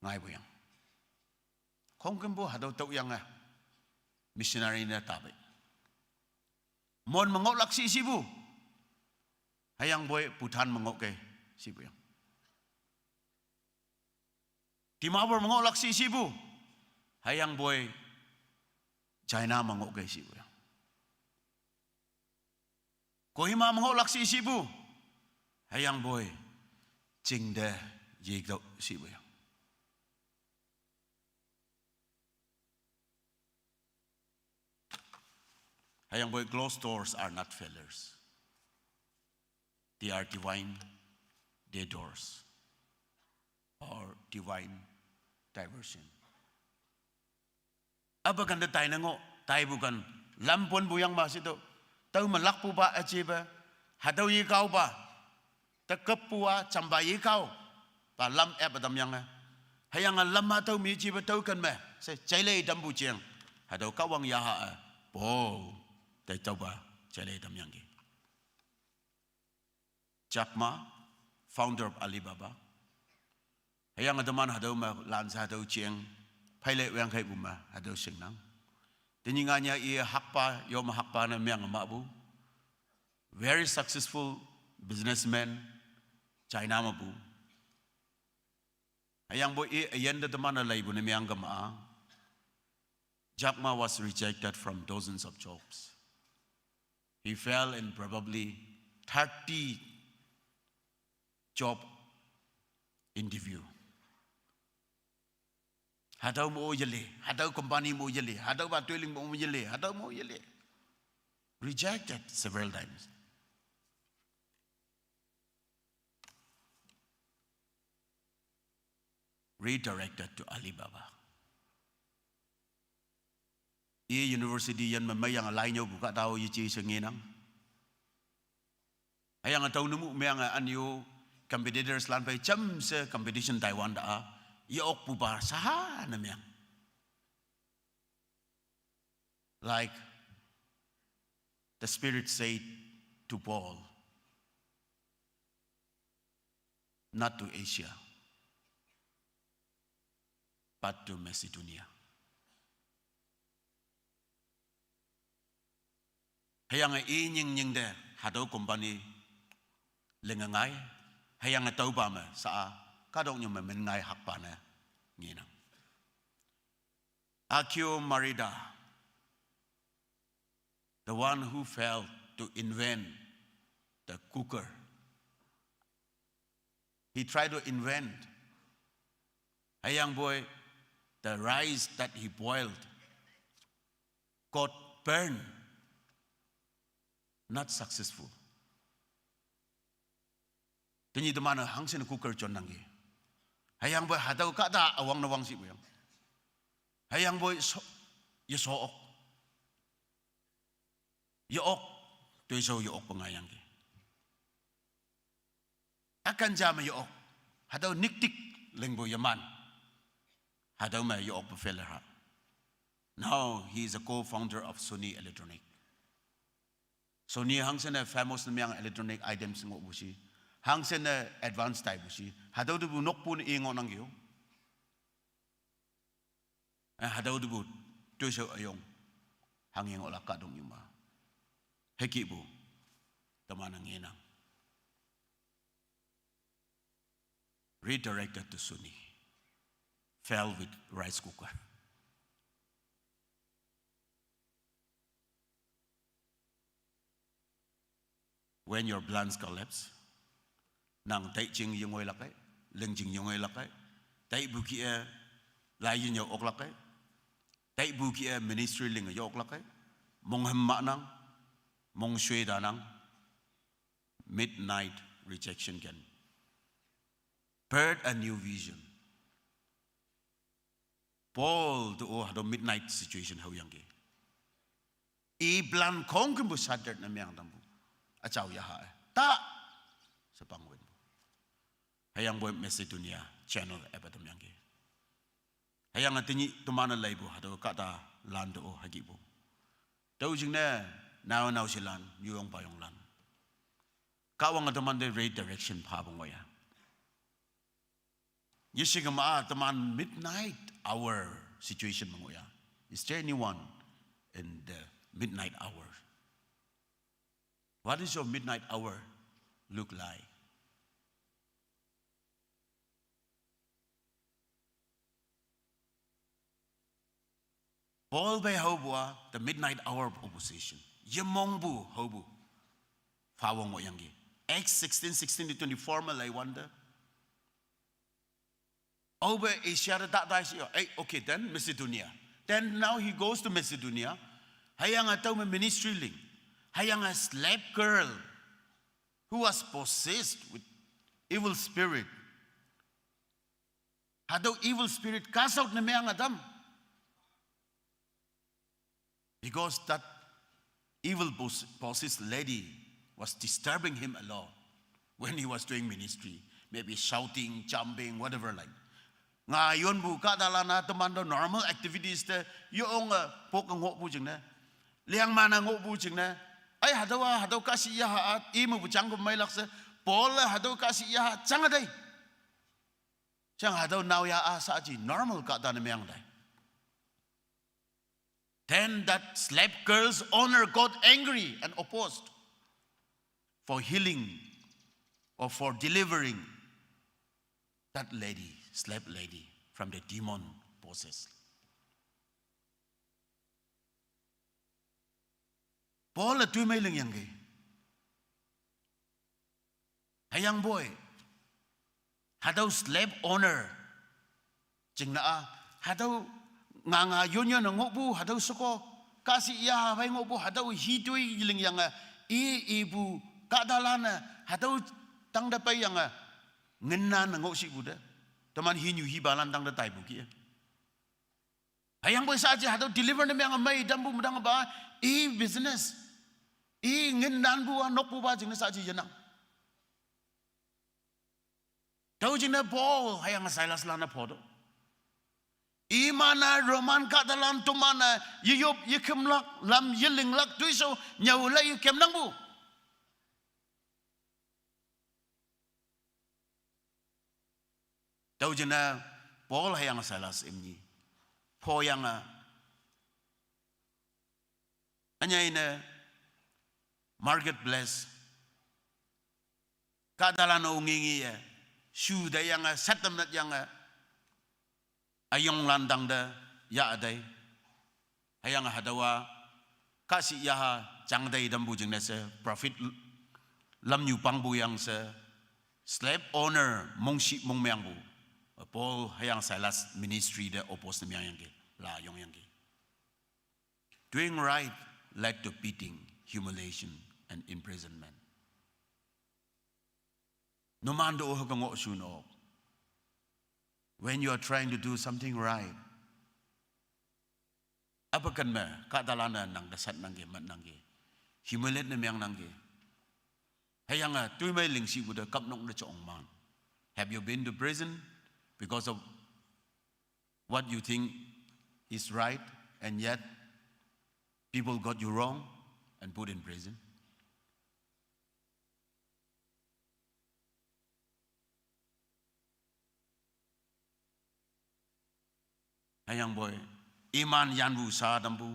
ngay bo yang. Kung kumbo hadaw tau yang missionary na tabi. Mon mangok lak si Sibu. Hayang boy putan mangok kay Sibu yang. Timabor mangok lak si Sibu. Hayang boy China mangok kay Sibu yang. Kohima mangok lak si Sibu. Hayang boy Jingde yigdo Sibu yang. Hayang boy, closed doors are not failures. They are divine day doors or divine diversion. Apa kan tayo nango, tayo bukan lampon buyang mas ito. Tayo malakpo ba achiba? Hadaw ikaw ba? Takapua chambay ikaw. Pa lam ebadam yang hayang lam ataw mi chiba tayo kan me. Say chaylay dambu chiyang. Hadaw kawang yaha po. Tay tau ba chalay dam yang gi. Jack Ma, founder of Alibaba. Hayang adaman hadaw ma lansa hadaw chiang pailay yang kay buma hadaw sing nang. Tininga niya iya hakpa yo mahakpa na miyang mabu. Very successful businessman China mabu. Hayang bo iyenda daman na laybo na miyang gamaa. Jack Ma was rejected from dozens of jobs. He fell in probably 30 job interview. Hadaw mo yali, hadaw company mo yali, hadaw ba tuiling mo yali, hadaw mo yali. Rejected several times. Redirected to Alibaba. University yan mamayang alay nyo buka tao yichi sa nginang. Hayang ataw numu mayang anyo competitors lan pay cham sa competition Taiwan da iok pubar saha na miyang. Like the Spirit said to Paul, not to Asia, but to Macedonia. Hayang inying de hadaw company lengangay hayang ataw ba ma sa kadong nyo menngay hakpa na nginang. Akio Marida, the one who failed to invent the cooker. He tried to invent hayang boy the rice that he boiled got burned. Not successful. Tini demana hangsin cooker chon nangi. Hayang boy hadaw kada awang nawang si buyang. Hayang boy yook. Yook to iso yook pangayang ki. Akan jama yook. Hadaw niktik lengbo yaman. Hadaw ma yook befeler ha. Now he is a co-founder of Sony Electronic. Sony hangsen na famous na miyang electronic items ng ubusi. Hangsen na advanced type ubusi. Hadaw dubu nokpo na ingo nang iyo. Hadaw dubu to siya ayong hanging olak kadong yuma. Heki bu taman ng inang. redirected to Sunni, fell with rice cooker. When your plans collapse, nang tay ching yung way lakay, leng ching yung way lakay, tay buki lai yun yung ok lakay, tay buki ministry ling yung ok lakay, mong hamma nang, mong shwe da nang, midnight rejection can birth a new vision. Paul to the midnight situation how yang ge. I plan kong kumbu sadar na miyang tambu. Acaw ya ha. Ta sa pangwen mo. Hayang boy Macedonia channel epatam yang ge. Hayang atinyi tumana laibo hado kata lando o hagibo. Tau jing na now silan yung pa yung lan. Kawang ataman de redirection pa bang waya. Yishigama ataman midnight hour situation bang waya. Is there anyone in the midnight hour? What is your midnight hour look like? Paul by hobua the midnight hour of opposition. Yemongbu hobu. Fawong mo yangi. Acts 16:16-24 malay wonder. Over Asia that dice. Okay, then Macedonia. Then now he goes to Macedonia. Hayang ataw may ministry link. Hayang a slave girl who was possessed with evil spirit. Hadaw evil spirit cast out na mayang adam. Because that evil possessed lady was disturbing him a lot when he was doing ministry. Maybe shouting, jumping, whatever like. Ngayon bu kadala na teman do normal activities te yung pokang ngobu jing na. Liang mana ngobu jing na. Ay hadaw kasi ya at imu bucang ko may laksa. Paul hadaw kasi ya chang aday. Chang hadaw now ya asa aji normal kada na miyang day. Then that slave girl's owner got angry and opposed for healing or for delivering that lady, slave lady, from the demon possessed. Paul at two mailing yang gay. Hayang boy, hadaw slave owner, jing na hadaw nga yun ang ngobu hadaw suko kasi iya bay ngobu hadaw hidoy iling yang ibu kadalana hadaw tang dapay yang ngenan ngo si buda teman hinyu hibalan tang datay buki hayang boy saja hadaw deliver na yang may dambu mudang ba business ngenan bu nok bu ba jing na saja yanang daw jing na Paul hayang Silas lana podo Imana Roman kadalan tumana yiyop yikemlak lam yilinglak tuiso nyawulay yikem nang bu. Tahu jena Paul hayang Silas imni. Po yang anya ina marketplace kadalan ungingi ya shu da yang settlement yang ayong landang da ya aday hayang hadawa kasi ya chang day dambu jing na sa profit lam nyu pang bu yang sa slave owner mong shi mong myang bu Paul hayang Silas ministry da opposed na myang yang la yong yang doing right led to beating, humiliation and imprisonment. No man do hagang o suno. When you are trying to do something right, apa kan me kadalana nang dasat nangge mat nangge, humiliate na miyang nangge. Hayang tuy may lingsi buda kapnok na chong man. Have you been to prison because of what you think is right, and yet people got you wrong and put in prison? Hayang boy, iman yanbu sa dambu,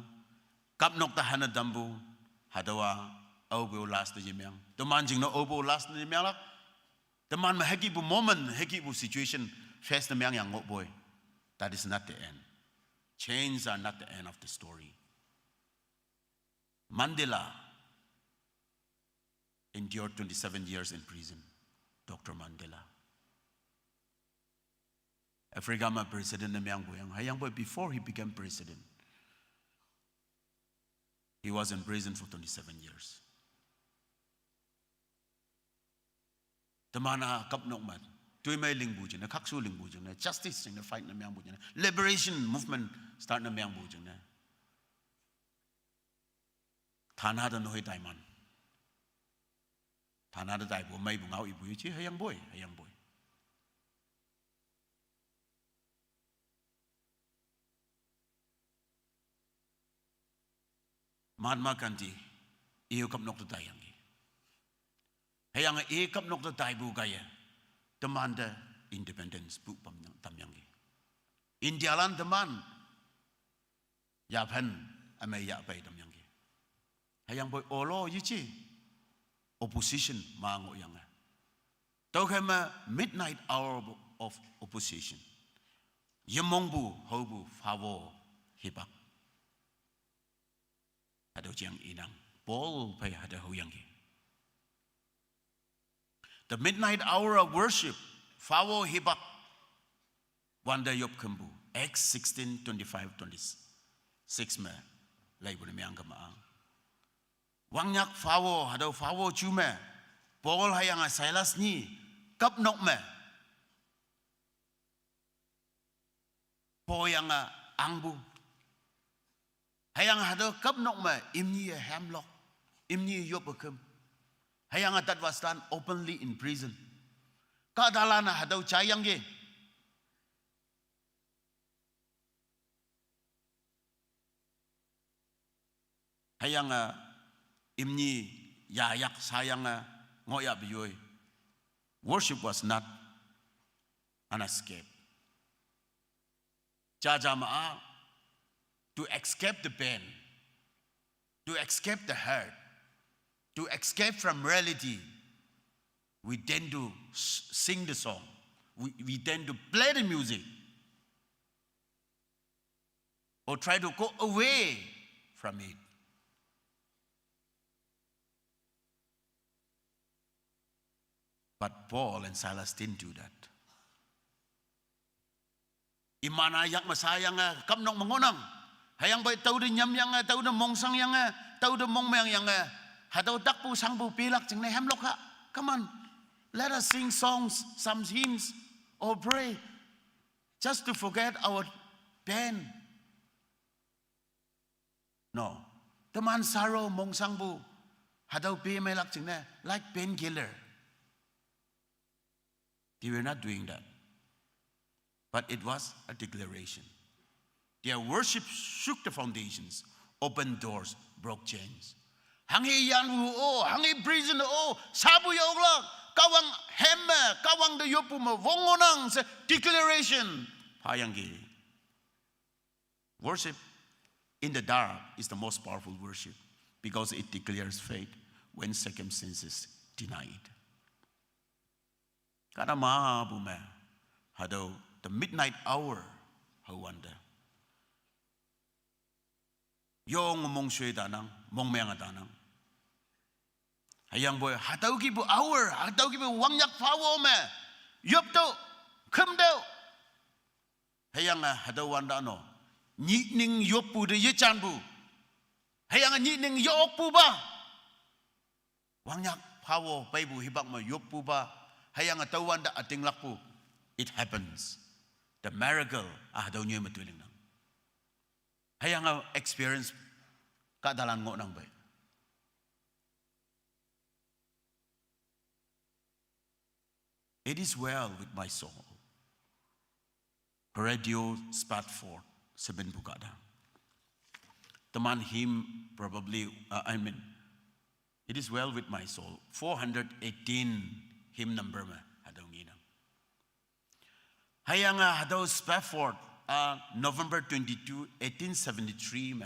kapnok tahan dambu, hadawa obo last na jimyang. Tumanjing na obo last na jimyang lak, Teman mahagi bu moment, hagi bu situation face the myang yang ngok boy. That is not the end. Chains are not the end of the story. Mandela endured 27 years in prison. Dr. Mandela. Africa ma president na myang boy. Hayang boy before he became president. He was in prison for 27 years. Temana kapnok man. Tuy may lingbu jina, kaksu lingbu jina, justice jina fight na myang bu jina, liberation movement start na myang bu jina. Tanada no hoy taiman. Tanada tai bu may bungaw ibu yuchi hayang boy, hayang boy. Mahatma Gandhi, iyo kapnok to tayang. Hayang kapnok nok to tay bu kaya. Demand independence bu tamyang. India lan demand Japan amay yapay tamyang. Hayang boy olo yuchi opposition mango yang. Tau kama midnight hour of opposition. Yemong bu hobu favo hibak. Ada jiang inang Paul pay ada huyang. The midnight hour of worship, Fawo Hibak, Wanda Yop Kumbu, Acts 16, 25, 26 me, Labor Miangama. Wangyak Fawo, Hado Fawo Chume, Paul Hayanga Silas Ni, Kap Nok me, Poyanga Angbu, Hayang Hado Kap Nok me, Imni Hamlock, Imni Yopakum. Hayang that was done openly in prison. Kadalana hadaw chayang ge. Hayang imni yayak sayang ngoya biyoy. Worship was not an escape. Jajamaa to escape the pain, to escape the hurt. To escape from reality, we tend to sing the song. We tend to play the music. Or try to go away from it. But Paul and Silas didn't do that. Imana yak masayang kamnong mangonang. Hayang bay tau de nyam yang tau de mongsang yang tau de mongmeng yang Hadaw takpo sangpo pilak jeng na hemlock ha. Come on, let us sing songs, some hymns, or pray, just to forget our pain. No, teman sorrow mong sangpo hadaw pi melak jeng na like painkiller. They were not doing that, but it was a declaration. Their worship shook the foundations, opened doors, broke chains. Hangi yan o, hangi prison o, sabu yogla, kawang hemme, kawang de yopuma, wongonang sa declaration. Payangi. Worship in the dark is the most powerful worship because it declares faith when circumstances deny it. Kada maha bume, hado the midnight hour, how wonder. Yung mong shui danang, mong mayang danang. Hayang boy, hataw ki bu hour, hataw ki bu wangyak fawo me, yop to, kum do. Hayang hataw wanda no, nyik ning yop pu de yechan bu. Hayang nyik ning yok pu ba. Wangyak fawo pay bu hibak ma yop pu ba. Hayang hataw wanda ating lakpu. It happens. The miracle hataw nyo matuling nang. Hayang experience kadalan ngo nang bay. It is well with my soul. Radio Spatford, Seven Bukada. Teman hymn probably, it is well with my soul. 418 hymn number ma hadaw ngina. Hayang hadaw Spatford, November 22, 1873 ma.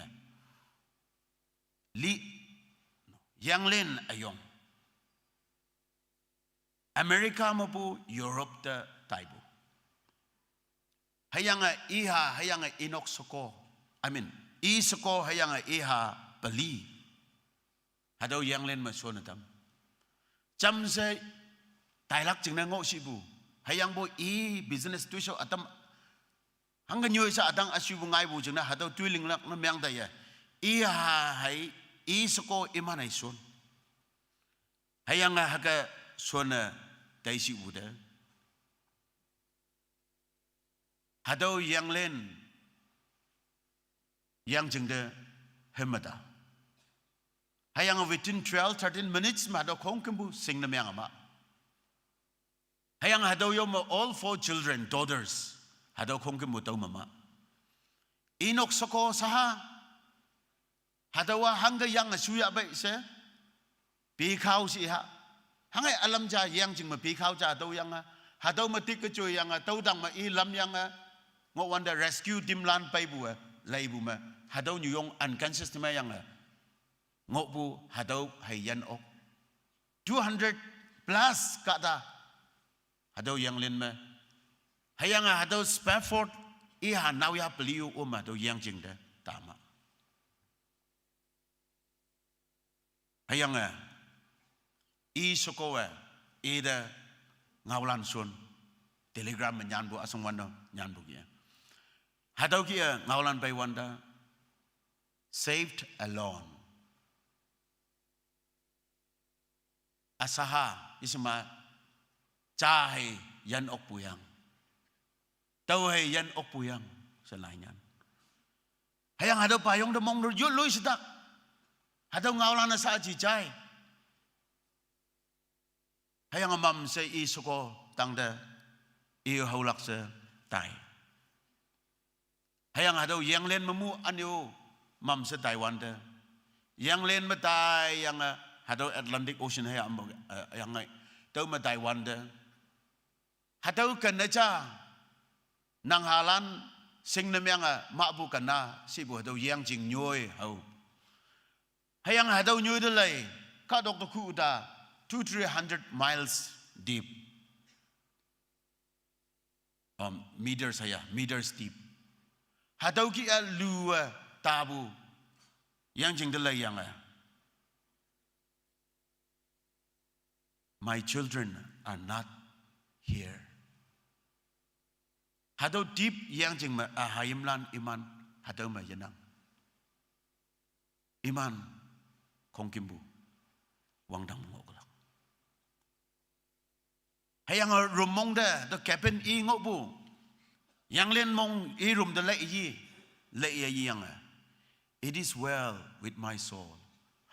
Li Yang Lin ayong. Amerika mapu Europe da taibu. Hayanga iha hayanga inok soko. I mean, soko hayanga iha Bali. Hadaw yang len masonatam. Cham se tailak jing na ngo sibu. Hayang bo business tu so atam hangga nyoy sa atang asyubu ngai bu jing na hadaw tuiling lak na myang daya. Iha hay soko imanay son. Hayanga haga sona daisi uda. Hadaw yang len yang jing de hemada. Hayang within 12-13 minutes hadaw kong kembu sing na myang ama. Hayang hadaw yung all 4 children, daughters. Hadaw kong kembu taw mama. Inok soko saha. Hadawa hangga yang suya ba se. Bikaw siya. Hangay alam ja yang jing mabikaw ja daw yang hadaw matik ka choy yang taw dang ma ilam yang ngo wanda rescue team lan pai bu lai bu ma hadaw nyu yung unconscious ma yang ngo bu hadaw hayan ok 200 plus kata hadaw yang len ma hayang hadaw Spafford iha naw ya beliu hadaw yang jing da tama hayang sokowe ida ngawlan sun telegram menyanbu asong wano nyanbu kia hadaw kia ngawlan bay wanda saved alone asaha isma cahe yan ok puyang tau he yan ok puyang selainyan hayang hadaw payong demong nur yul luy sedak hadaw ngawlan na sa ajijay hayang mam se soko tangda haulak se tai hayang hadaw yang len mamu anyo mam se Taiwan de yang len matai yang hadaw Atlantic Ocean hayang yang tau ma Taiwan de hadaw kanaja nang halan sing namyang mabu kana sibu hadaw yang jing nyoy hau hayang hadaw nyoy de lai ka dok ku da 200-300 miles deep. Meters deep. Hadaw ki lua tabu yang jing delay yang my children are not here. Hadaw deep yang jing hayimlan iman hadaw ma yanang. Iman kongkimbu wangdang ngok. Hayang rumong da the cabin ngok bu yang len mong rum da lai yang it is well with my soul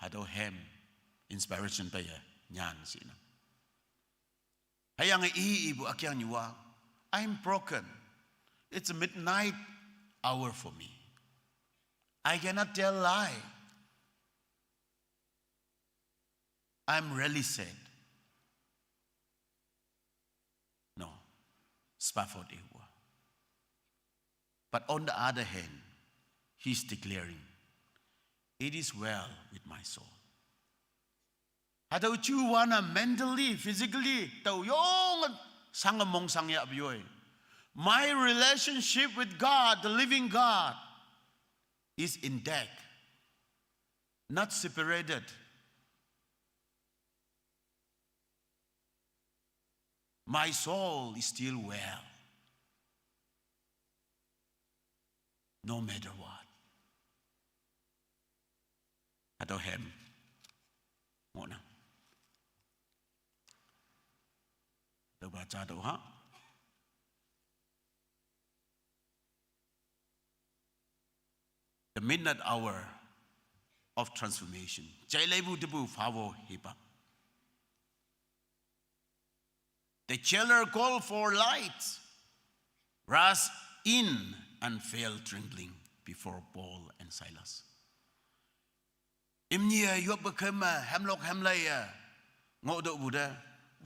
hadaw hem inspiration pa ya nyan sina hayang ibu akyang niwa I'm broken it's a midnight hour for me I cannot tell lie I'm really sad Spafford Ewa. But on the other hand, he's declaring, it is well with my soul. Hadaw chuwana mentally, physically, tau yung sangamong sangya abyoy. My relationship with God, the living God, is intact, not separated. My soul is still well, no matter what. Hadaw hem, muna. Hadaw baca daw ha. The midnight hour of transformation. Jai lebu debu favo hipa. The jailer called for light, rushed in and fell trembling before Paul and Silas. Imnia yop bekema hamlok hamlaya ngodo buda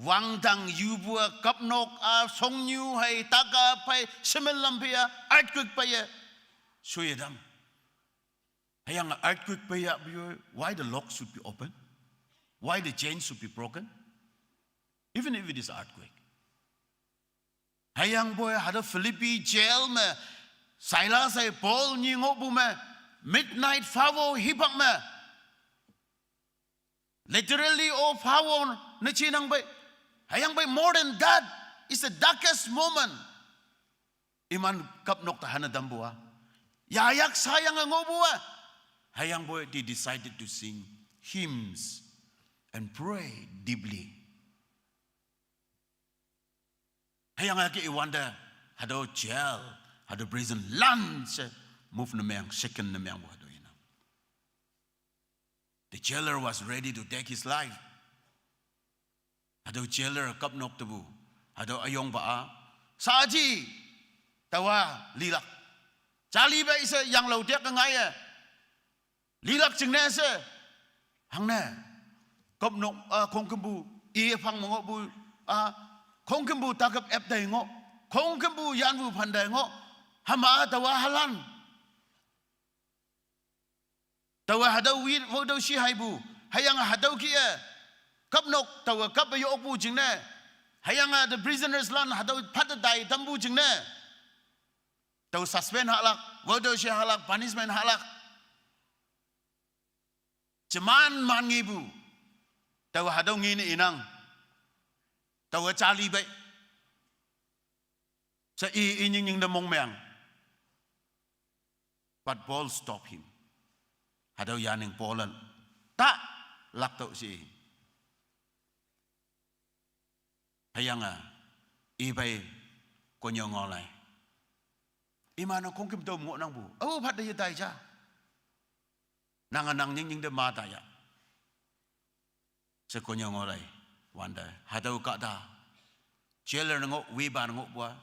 wang dang yubua kapnok a songyu hai taga pai semelampia earthquake paya suyedam. Hayang earthquake paya why the lock should be open? Why the chain should be broken? even if it is earthquake. Hayang boy hada Philippi jail me Silas ay Paul ni ngobu me midnight favo hibak me literally oh favo na chinang bay hayang bay more than that is the darkest moment iman kapnok tahana dambua yayak sayang ang ngobu Hayang boy, they decided to sing hymns and pray deeply. Hayang aki iwanda hado jail, hado prison lunch, move na mayang second na mayang hado ina. The jailer was ready to take his life. Hado jailer kapnok tabu, hado ayong baa, saji tawa lilak chali ba isa yang lau tiak ngaya lilak ching ne se hang ne kop nok khong kembu i phang mo bu khong kembu takap ep dai ngo khong kembu yan bu phan dai ngo hama tawa halan tawa hadau wi wo dau shi hai bu hayang hadau ki kap nok tawa kap yo ok bu ching ne hayang the prisoners lan hadau phat dai tambu ching ne taw suspend halak wo dau shi halak punishment halak Cuman mangibu, tahu hadau ngini inang, tahu cali baik, sa inying demong meang, but Paul stop him, hadau yaning Paulan, tak lak tau si, hayanga, ibai konyong olay, imano kong kim tau mo nang bu, oh pat day tay ja. Nanganang nying de mata ya. Sekonya ngorai wanda hadau kada. Jailer ngok wiban ngok bua.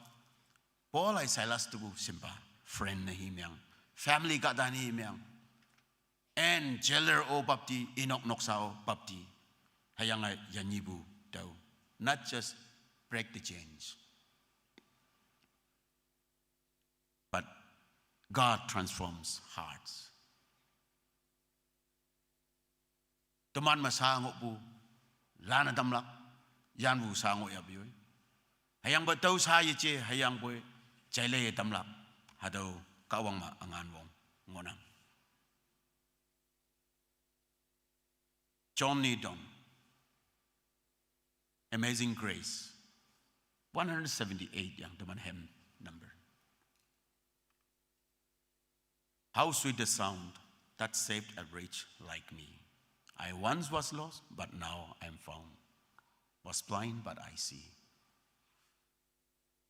Paul ay Silas tubu simpa friend na himyang. Family kada ni himyang. And jailer o bapti inok noksao bapti. Hayang ay yanyibu daw. Not just break the chains. But God transforms hearts. Teman masangok bu, lana damlak, yan bu sangok ya biyoy. Hayang batau saya je, hayang boy, jaile damlak, hadau kawang ma angan wong ngonang. John Needham, Amazing Grace, 178 yang teman hymn number. How sweet the sound that saved a wretch like me. I once was lost, but now I am found. Was blind, but I see.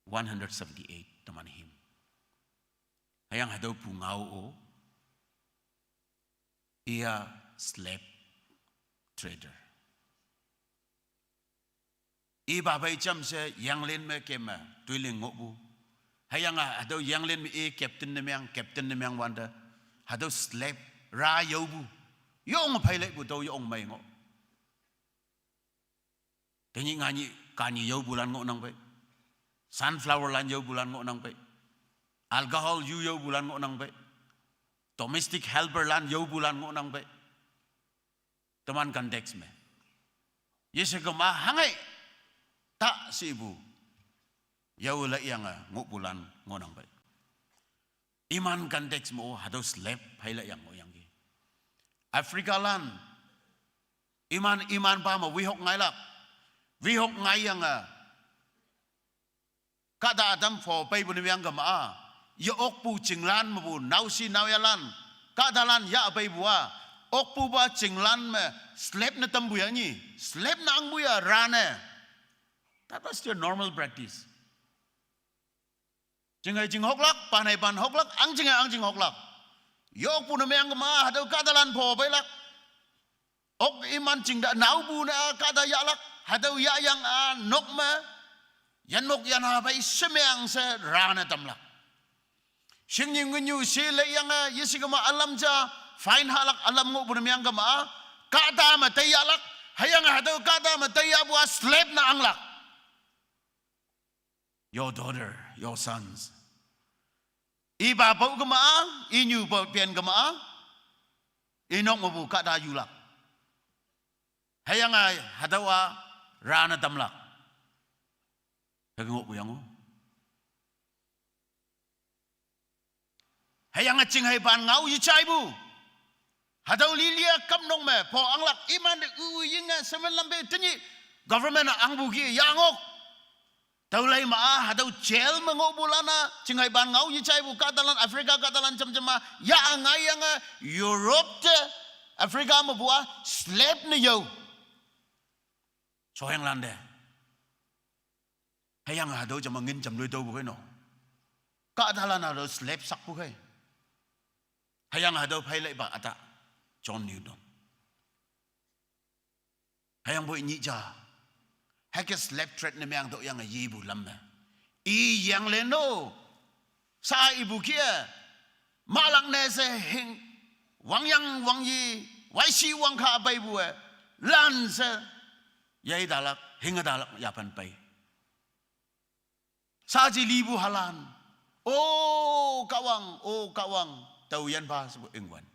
178 teman him. Hayang hadaw pungao o. Ia slave trader. Iba bay cham se yang len me kema tuiling ngobu. Hayang hadaw yang len me captain nemyang wanda. Hadaw slave ra yobu. Yung pilot bu tau yung may ngo. Tenyi ngani kani yo bulan ngo nang bay. Sunflower lan yo bulan ngo nang bay. Alcohol yo bulan ngo nang bay. Domestic helper lan yo bulan ngo nang bay. Teman konteks me. Yese kema hangai tak si ibu. Yo la yang ngo bulan ngo nang bay. Iman konteks mo hadau slap haila yang ngo yang gi. Afrika lan iman pa mo wihok ngai lak. Wihok ngai yang kada adam fo pay bu yang gama ya ok pu chinglan mo bu nausi nauyalan kada lan ya pay bua ok pu ba chinglan me slap na tambu yang ni slap na ang buya rane. That was your normal practice. Jingai jing hoklak panai pan hoklak ang jing hoklak. Yok pu na yang gama hadaw kada lan fo pay lak. Ok iman ching da nau bu na kada ya lak hadaw ya yang nok ma yan nok yan ha bai semang se rana tamlak sing ning nyu si le yang yisigama alam ja fine halak alam ngo bu yang gama kada ma tayalak hayang hadaw kada ma tayabu slave na anglak. Your daughter, your sons iba bau gama inyu bau pian gama inok mo bu kada yulak hayang hadawa rana tamlak Hagengok bu yang o. Hayang ngacing hay ban ngau yi chai bu. Hadau lilia kam nong me po anglak iman de yinga semen lambe tinyi government ang bugi yangok. Taulai ma hadau jail mengo bulana cingai ban ngau yi chai bu katalan Afrika katalan cem-cema ya angai yang Europe te Afrika mo bua slave ne yo. So yang lande. Hayang hadau jam ngin jam lui do bu kai no. Katalan hadau slave sak bu kai. Hayang hadau pai lai ba ata John Newton. Hayang boy nyi ja. Hakes left thread na miyang do yang yibu lam na. I yang leno. Sa ibu kia. Malang na se hing. Wang yang wang yi. Wai si wang ka bay buwe. Lan se. Yay dalak. Hinga dalak yapan pay. Sa ji libu halan. Oh kawang. Oh kawang. Tau yan pa sa ingwan.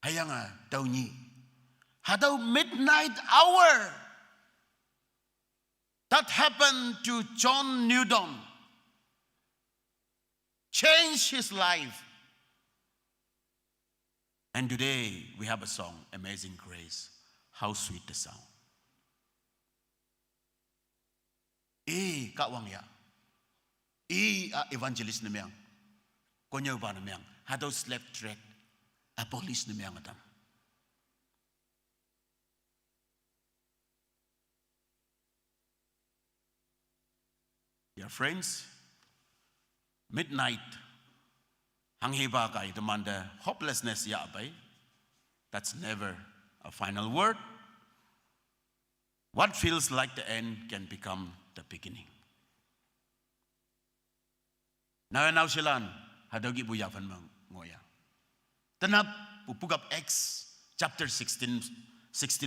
Hayang tau nyi. Hadau midnight hour. That happened to John Newton. Changed his life. And today we have a song, Amazing Grace. How sweet the sound. Kawang ya. Evangelist na miyang. Konyaw ba na miyang. Hadau slept threat. A police na miyang atam. Dear friends, midnight, hanghiba kay demanda hopelessness ya abay. That's never a final word. What feels like the end can become the beginning. Now silan hadagi buyafan ngoya. Tanap pupugap Acts chapter 16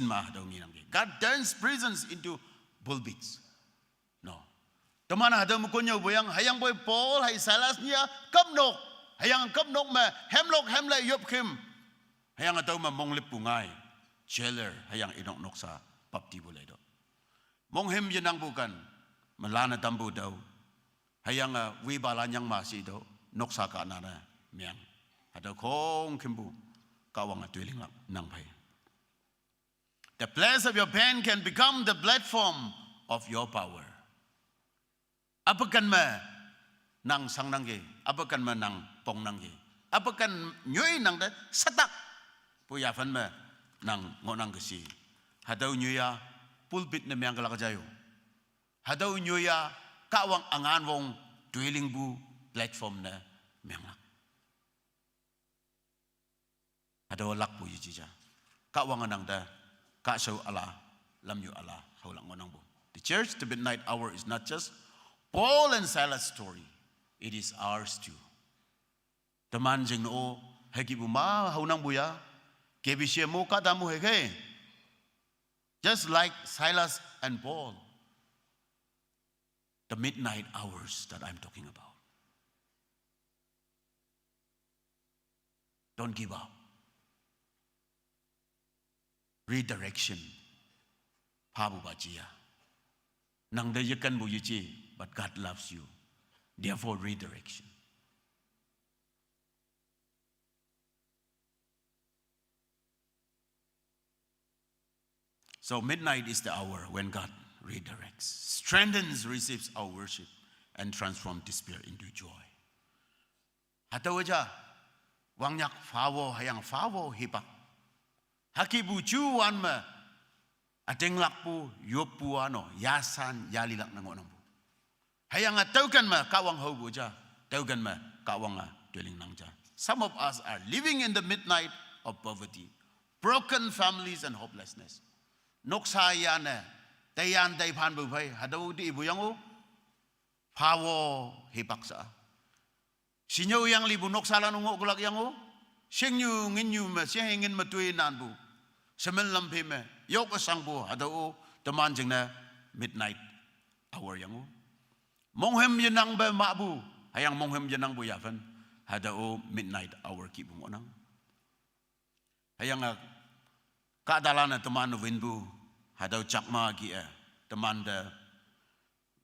mah daw nginang. God turns prisons into pulpits. No. Teman ada mukonya boyang hayang boy Paul hay Silas niya kapnok. Hayang kapnok ma hemlok yop kim. Hayang ataw ma monglip pungay. Jailer hayang inoknok sa papti bolay do. Monghem yanang bukan malana tambu daw. Hayang wi balanyang masi do noksa ka nana miyang. Ada kong kimbu kawang atwiling nang pay. The place of your pain can become the platform of your power. Apakan ma nang sang nangge, apakan ma nang pong nangge, apakan nyoy nang da satak, puyafan ma nang ngonang kasi. Hadaw nyoya pulpit na miyang kalakajayo. Hadaw nyoya kawang angan wong dwelling bu platform na miyang lak. Hadaw lak po yujija. Kawang anang da kasaw ala lam yu ala hawlang ngonang bu. The church, the midnight hour is not just Paul and Silas' story, it is ours too. Teman jeng no hagi buma haunang buya, kebisye mo kadamu hege. Just like Silas and Paul, the midnight hours that I'm talking about. Don't give up. Redirection, pabu bajia. Nang dayakan bu yuji, but God loves you. Therefore, redirection. So midnight is the hour when God redirects, strengthens, receives our worship, and transforms despair into joy. Hataw aja, wangyak fawo hayang fawo hipak. Hakibu chuan ma. Ating lakpu, yopu ano, yasan, yalilak na ngonang po. Hayang taugan ma, kawang hobo ja. Taugan ma, kawang dwelling nang ja. Some of us are living in the midnight of poverty, broken families and hopelessness. Noksaya na, tayan day pan bupay, hadaw di ibu yang o, pawo hipaksa. Sinyo yang libu noksala nungo kulak yang o, singyu nginyu ma, siya hingin matuin nanbu. Semen lampi me, yok asang po, hadao teman jeng na midnight hour yang o. Monghem yanang ba maabu, hayang monghem yanang po yafan, hadao midnight hour kibu mo nang. Hayang kaadalan na teman winbu, hadao chakma gi teman da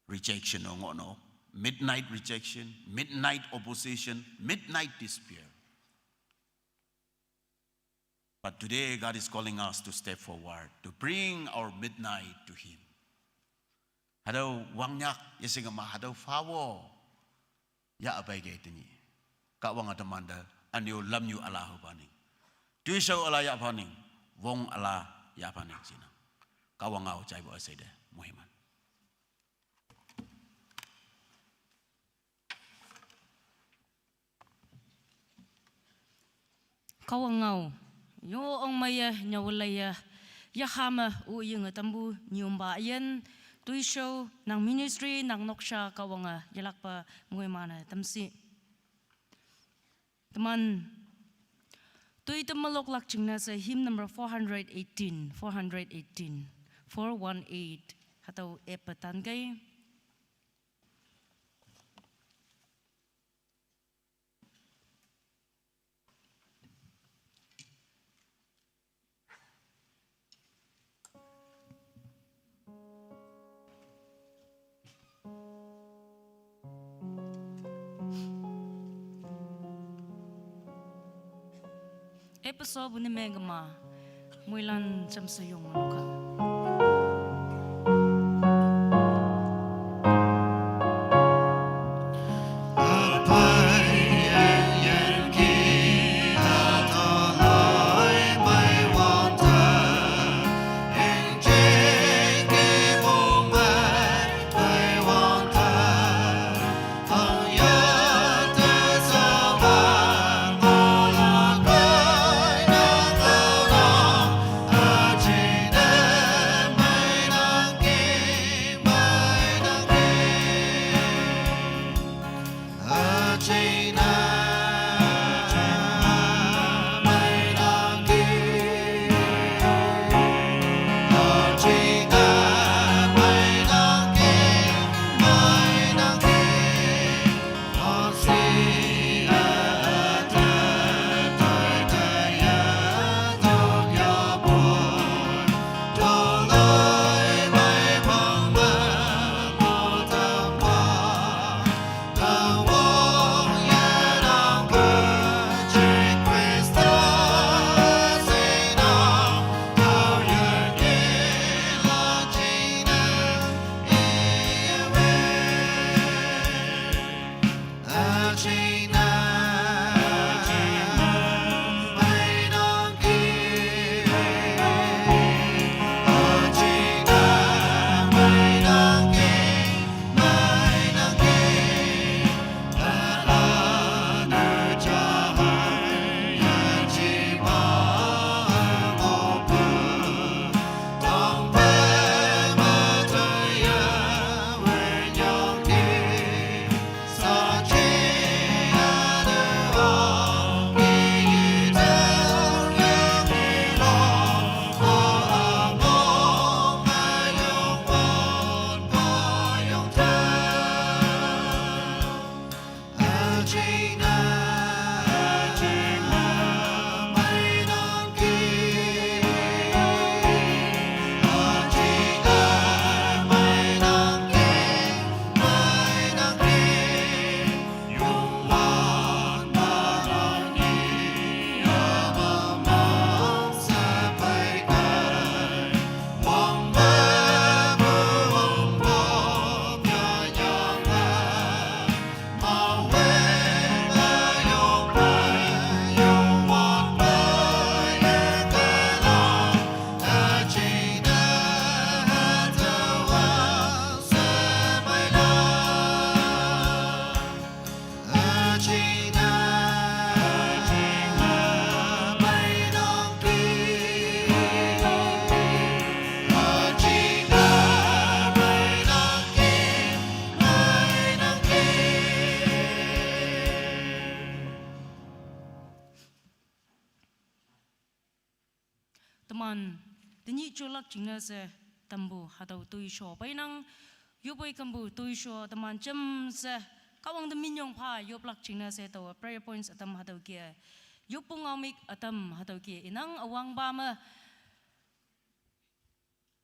rejection no, midnight rejection, midnight opposition, midnight despair. But today God is calling us to step forward, to bring our midnight to Him. Hadaw wangyak yasing ma hadaw fawo ya abay kay tini. Kawang atamanda anyo lamyu Allah paning. Tuisaw ala ya paning, wong ala ya paning sina. Kawang aw chay bo asayde muhiman. Kawangau yo ong maya nyawalaya ya hama u yung atambu nyumba yan tuisyo ng ministry ng noksha kawanga yalakpa mui mana tamsi teman tui temalok lakching na sa hymn number 418 atau epatan kay episode ni Megama muilan jam sayong manuka. Teman, tini colak cina se tambu atau tuisho, painang yupoi kambu tuisho teman jam se kawang deminyong pa yuplak cina se tawa prayer points atam atau kia, yupung amik atam atau kia, inang awang bama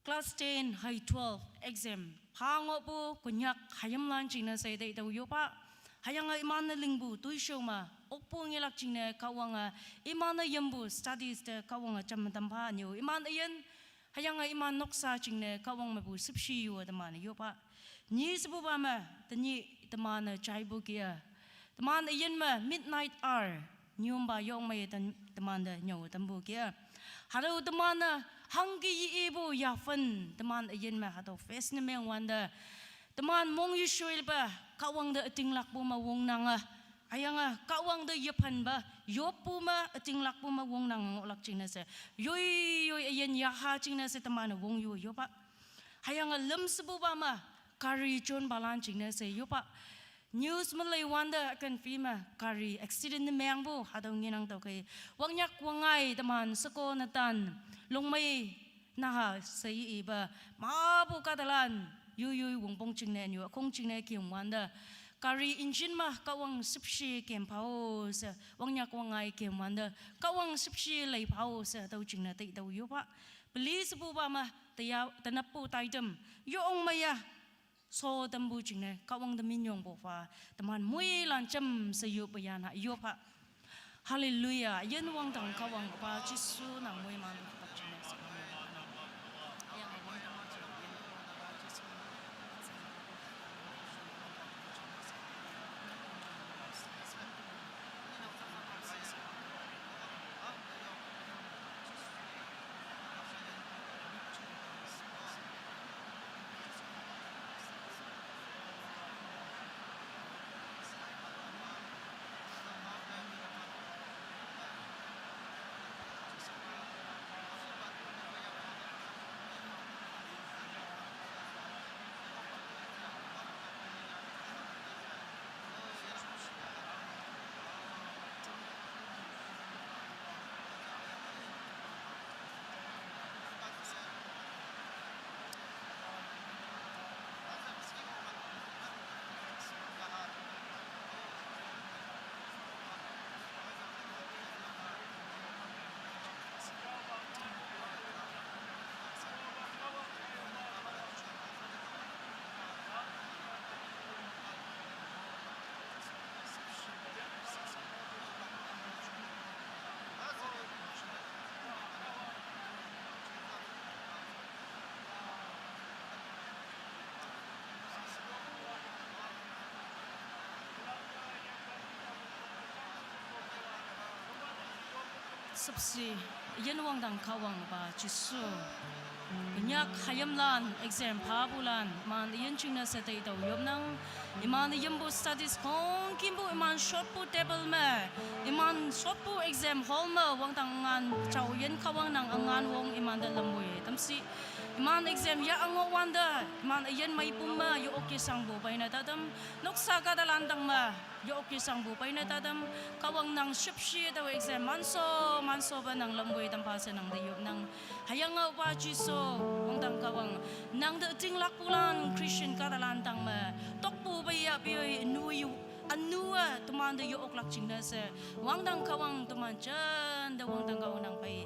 class 10 high 12 exam hango po kunyak hayam lan china say day daw yo pa hayang iman na lingbu tuisyo ma okpo ngilak china kawanga iman na yambu studies de kawanga chamtampa nyo iman ayan hayang iman noksa china kawang mabu sipshi yo taman yo pa ni sabu ba ma tani taman chaibu kia taman ayan ma midnight hour nyum ba yong may taman da nyo tambu kia halo taman hangi ibu yafen taman ayan ma hato face na meng wanda taman mong yusuil ba kawang da atinglak po mawong nanga ayang kawang da yapan ba yopu ma atinglak po mawong nang olak china se yoy ayan yaha china se taman wong yo pa hayang lemsebu ba ma kari chon balan china se yo pa news malay wanda akan fima kari accident na meng bo hadaw nginang daw kay wangyak wangay taman sako natan longmay naha sa iba mabu kadalan yuy wongpong chingne nyo kong chingne kim wanda kari engine ma kawang sipshi kem pao sa wangyak wangay kem wanda kawang sipshi lay pao sa daw chingne tay daw yo pa please po ba ma tanap po taydam yoong maya so dambu chingne kawang daminyong po fa taman muy lancam sa yo bayan ha yo pa hallelujah yan wang tang kawang pa jisu nang muy man subsi yan wang dang kawang ba jisu nyak hayamlan exam pabulan man yan china sa tay daw yom nang iman yambo studies kong kimbo iman short po table me iman short po exam hall me wang dang ngan chaw yan kawang nang angan wong iman dalamboy tamsi iman exam ya ango wanda iman yan may puma yo okay sang bo bay na tadam noksa kadalandang ma yo okay sang bo bay na tadam kawang nang shipshi daw exam manso ba nang lamboy tampasa nang dayop nang hayang wa jiso wang dang kawang nang da tinglak pulan Christian kadalandang ma tokpo baya biyoy nuyu anua tuman da yo oklak chingna se wang dang kawang tuman chan da wang dang kawang nang pai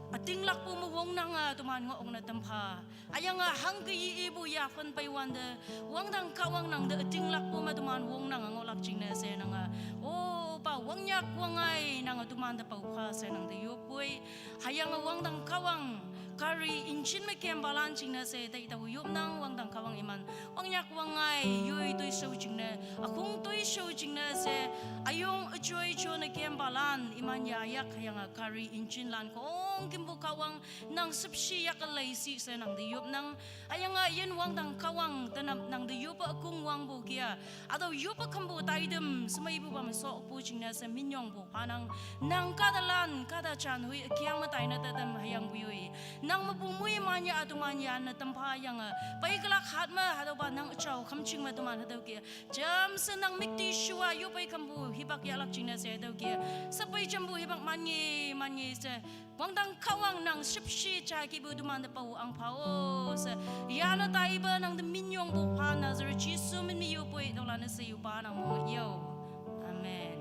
atinglak po mo wong nang tuman nga ong na tampa ayang hanggi ibu ya fan pai wanda wang dang kawang nang da atinglak po ma tuman wong nang ngolak chingna se nang o pa wang yak wangay nang tuman da pau pa se nang da yo poy hayang wang dang kawang kari inchin me kem balan chingna se dai daw yop nang wang dang kawang iman wang yak wangay yoy toy show chingna akung toy show chingna se ayong ajoy cho na kem balan iman ya yak hayang kari inchin lan kong kimbo kawang nang sipshi yak laisi se nang di yop nang ayang yen wang dang kawang tanam nang di yop akung wang bo kia adaw yop kambo taidem semai bu bam so po chingna se minyong bo panang nang kadalan kada chan hui kyang matai na tadam hayang buyoi nang mabumuy manya atumanya na tampa yang paiglak hatma hadaw ba nang chaw kamching ma tuman hadaw kia jam se nang mikti shua yo pai kambu hibak yalak chingna se hadaw kia sapai jambu hibak manye se wang dang kawang nang shipshi cha ki bu tuman da pau ang pao se yana taiba nang de minyong bo pa nazar jisu min mi yo poi dawla na se yo pa nang mo yo amen